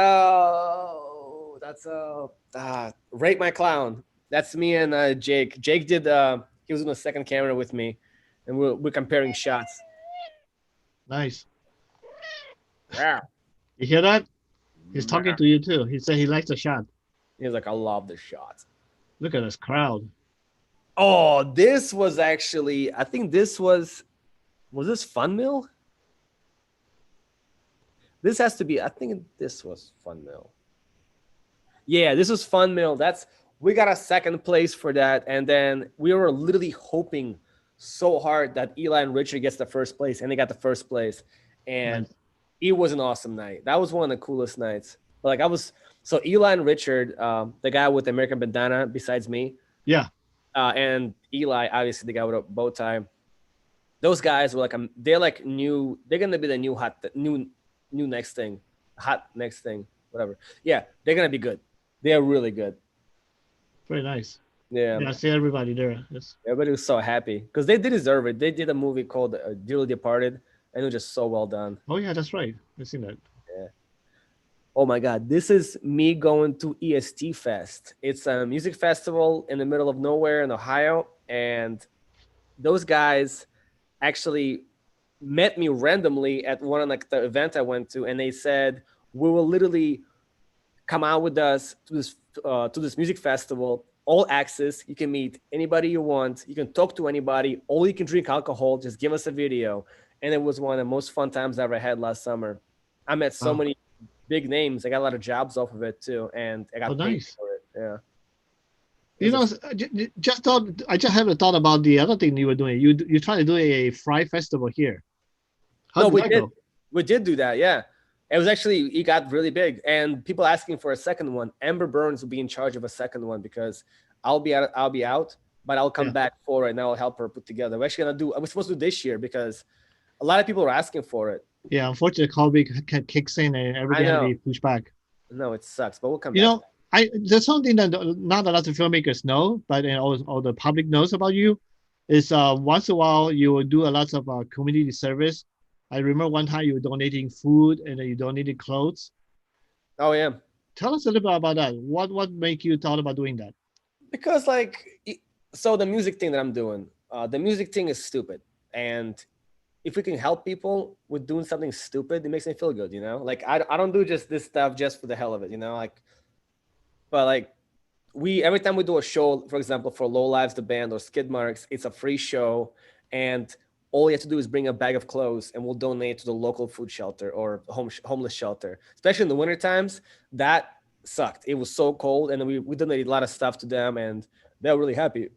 Rate My Clown. That's me and Jake. Jake did. He was on the second camera with me, and we're comparing shots. Nice. Yeah. You hear that? He's talking to you too. He said he likes the shot. He's like, I love the shot. Look at this crowd. Oh, this was actually, I think this was this Fun Mill? This has to be, I think this was Fun Mill. Yeah, this was Fun Mill. We got a second place for that. And then we were literally hoping so hard that Eli and Richard gets the first place, and they got the first place. And nice. It was an awesome night. That was one of the coolest nights. Like so Eli and Richard, the guy with the American bandana besides me. Yeah. And Eli, obviously the guy with a bow tie. Those guys were like, they're like new. They're gonna be the new next thing, hot next thing, whatever. Yeah, they're gonna be good. They're really good. Very nice. Yeah. I see everybody there. Yes. Everybody was so happy because they did deserve it. They did a movie called Dearly Departed, and it was just so well done. Oh yeah, that's right. I've seen that. Yeah. Oh my God, this is me going to EST Fest. It's a music festival in the middle of nowhere in Ohio, and those guys actually met me randomly at one of the event I went to, and they said, we will literally come out with us to this music festival, all access. You can meet anybody you want. You can talk to anybody. All you can drink alcohol. Just give us a video. And it was one of the most fun times I ever had last summer. I met so many big names. I got a lot of jobs off of it too, and I got paid for it. Yeah. You know, I just have a thought about the other thing you were doing. You trying to do a fry festival here. We did do that. Yeah, it got really big, and people asking for a second one. Amber Burns will be in charge of a second one because I'll be out, but I'll come back for it and I'll help her put together. We're supposed to do this year because a lot of people are asking for it. Yeah, unfortunately, COVID kicks in and everything has to be pushed back. No, it sucks, but we'll come back. You know, there's something that not a lot of filmmakers know, but all the public knows about you, is once in a while you will do a lot of community service. I remember one time you were donating food and you donated clothes. Oh yeah. Tell us a little bit about that. What made you thought about doing that? Because so the music thing that I'm doing, the music thing is stupid, and if we can help people with doing something stupid, it makes me feel good, you know? Like I don't do just this stuff just for the hell of it, you know? But every time we do a show, for example, for Low Lives, the band, or Skidmarks, it's a free show, and all you have to do is bring a bag of clothes, and we'll donate to the local food shelter or homeless shelter. Especially in the winter times, that sucked. It was so cold, and then we donated a lot of stuff to them, and they were really happy.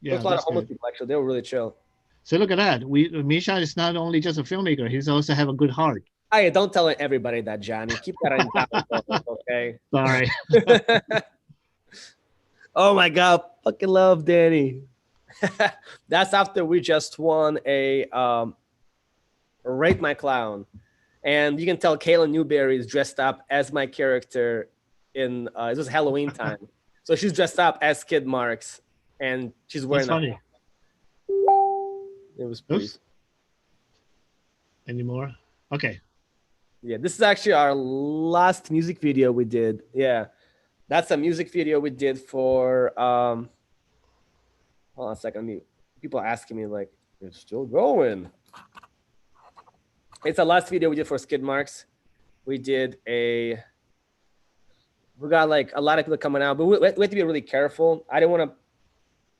Yeah, there's a lot of homeless people, actually. They were really chill. So look at that. Misha is not only just a filmmaker, he's also have a good heart. Hey, don't tell everybody that, Johnny. Keep that in top, okay? Sorry. Oh my God, fucking love Danny. That's after we just won a Rate My Clown. And you can tell Kayla Newberry is dressed up as my character in it was Halloween time. So she's dressed up as Skidmarks, and she's wearing funny. It was pretty. Any more? Okay. Yeah, this is actually our last music video we did. Yeah, that's a music video we did for. Hold on a second. People are asking me like, "It's still going." It's the last video we did for Skidmarks. We got like a lot of people coming out, but we have to be really careful. I didn't want to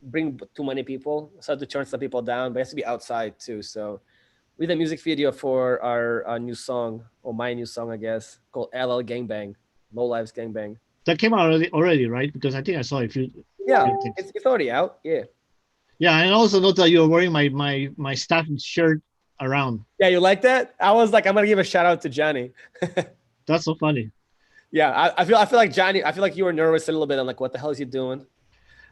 bring too many people, so I had to turn some people down, but it has to be outside too. So we did a music video for our new song, or my new song, I guess, called LL Gangbang, Low Lives Gangbang. That came out already, right? Because I think I saw a few. Yeah, it's already out. Yeah. Yeah, and also note that you're wearing my staff shirt around. Yeah, you like that? I was like, I'm gonna give a shout out to Johnny. That's so funny. Yeah, I feel like Johnny. I feel like you were nervous a little bit. I'm like, what the hell is he doing?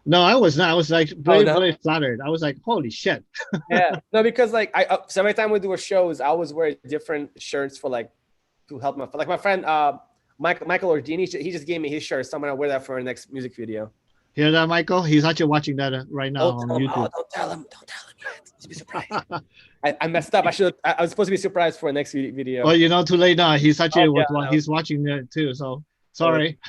No, I was not. I was like very flattered. I was like, holy shit. Yeah, no, because like so every time we do a shows, I always wear different shirts to help my friend Michael Ordini. He just gave me his shirt, so I'm gonna wear that for our next music video. Hear that, Michael? He's actually watching that right now on YouTube. Don't tell him yet. Just be surprised. I messed up. I was supposed to be surprised for a next video. Well, too late now. He's actually he's watching that too. So sorry.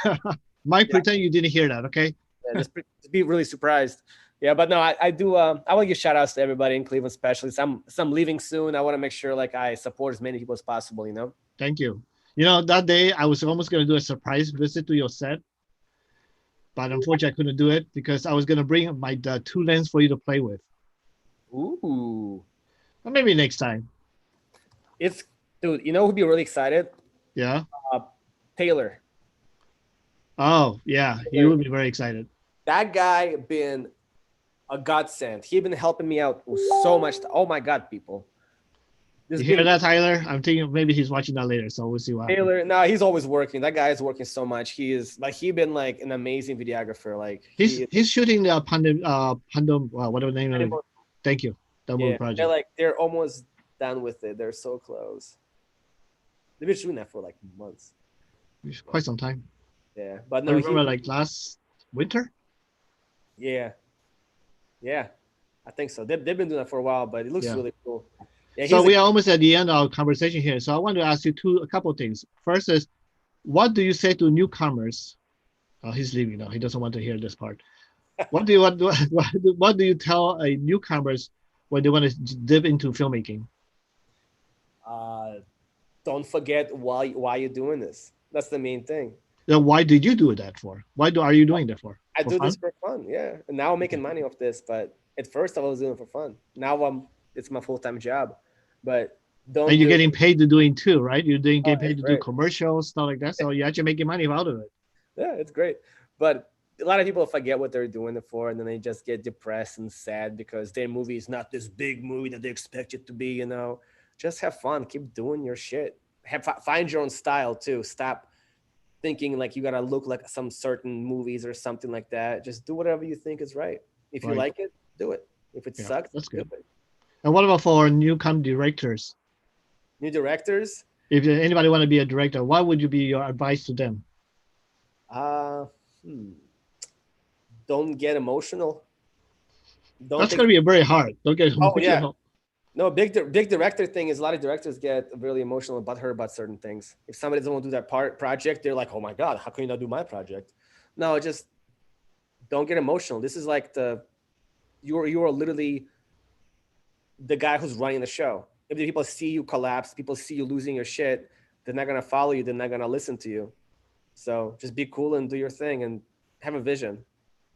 Mike, pretend you didn't hear that, okay? Yeah, just be really surprised. Yeah, but no, I do. I want to give shout outs to everybody in Cleveland, especially. Some leaving soon. I want to make sure like I support as many people as possible. You know. Thank you. You know, that day I was almost going to do a surprise visit to your set, but unfortunately I couldn't do it because I was going to bring my 2 lens for you to play with. Ooh. Or maybe next time. Dude, you know who'd be really excited? Yeah. Taylor. Oh, yeah. He would be very excited. That guy been a godsend. He's been helping me out so much. Oh my God, people. You hear that, Tyler? I'm thinking maybe he's watching that later, so we'll see what Taylor, happens. no, he's always working. That guy is working so much. He is like been like an amazing videographer. Like he's shooting the Pandem, whatever the name of it. Thank you. Yeah, project. They're almost done with it. They're so close. They've been shooting that for like months. Quite some time. Yeah, but no, I remember like last winter. Yeah, I think so. They've been doing that for a while, but it looks really cool. Yeah, so we are almost at the end of our conversation here. So I want to ask you a couple of things. First is, what do you say to newcomers? Oh, he's leaving now. He doesn't want to hear this part. What do you tell a newcomers when they want to dip into filmmaking? Don't forget why you're doing this. That's the main thing. Then why did you do that for? Are you doing that for? I do this for fun, yeah. And now I'm making money off this, but at first I was doing it for fun. Now it's my full-time job. But and you're getting paid to doing too, right? You're getting paid to do commercials, stuff like that. So you're actually making money out of it. Yeah, it's great. But a lot of people forget what they're doing it for, and then they just get depressed and sad because their movie is not this big movie that they expect it to be, you know. Just have fun. Keep doing your shit. Find your own style too. Stop thinking like you gotta look like some certain movies or something like that. Just do whatever you think is right. If you like it, do it. If it sucks, that's good. And what about for newcomer directors? New directors? If anybody want to be a director, what would be your advice to them? Don't get emotional. That's going to be very hard. Don't get emotional. Oh, yeah. No, big director thing is a lot of directors get really emotional and butthurt about certain things. If somebody doesn't want to do that project, they're like, oh my God, how can you not do my project? No, just don't get emotional. This is like you are literally the guy who's running the show. If the people see you collapse, people see you losing your shit, they're not going to follow you. They're not going to listen to you. So just be cool and do your thing and have a vision.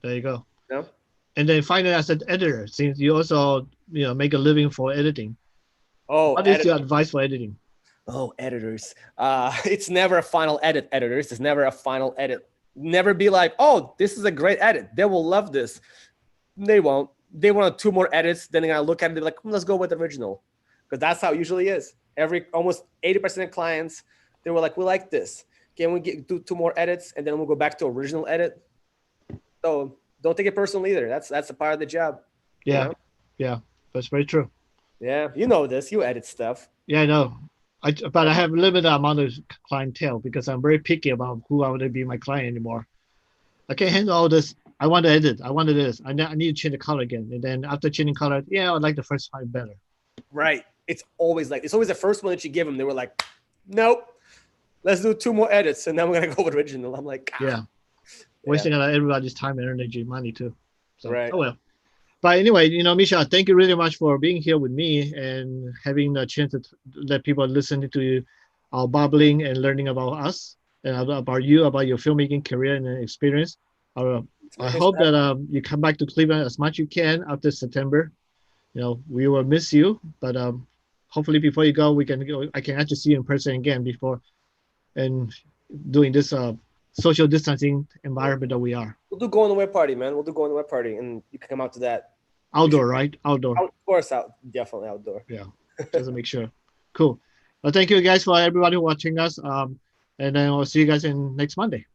There you go. You know? And then finally, as an editor, since you also make a living for editing. Oh, what is your advice for editing? Oh, editors. It's never a final edit, editors. It's never a final edit. Never be like, oh, this is a great edit. They will love this. They won't. They want 2 more edits. Then they're going to look at it and be like, let's go with the original. Because that's how it usually is. Almost 80% of clients, they were like, we like this. Can we do 2 more edits? And then we'll go back to original edit. So don't take it personal either. That's a part of the job. Yeah. You know? Yeah. That's very true. Yeah. You know this. You edit stuff. Yeah, I know. But I have a limited amount of clientele because I'm very picky about who I want to be my client anymore. I can't handle all this. I want to edit. I want to do this. I need to change the color again. And then after changing color, I like the first 5 better. Right. It's always the first one that you give them. They were like, nope, let's do 2 more edits. And then we're going to go with original. I'm like, yeah. Wasting everybody's time and energy, money too. So, right. Oh well. But anyway, Misha, thank you really much for being here with me and having the chance to let people listen to our babbling and learning about us and about you, about your filmmaking career and experience. I hope that you come back to Cleveland as much as you can after September. We will miss you, but hopefully before you go, I can actually see you in person again before and doing this social distancing environment that we are. We'll do going away party, man. We'll do going away party, and you can come out to that. Outdoor, right? Outdoor. Of course, definitely outdoor. Yeah, just to make sure. Cool. Well, thank you guys for everybody watching us. And then we'll see you guys in next Monday.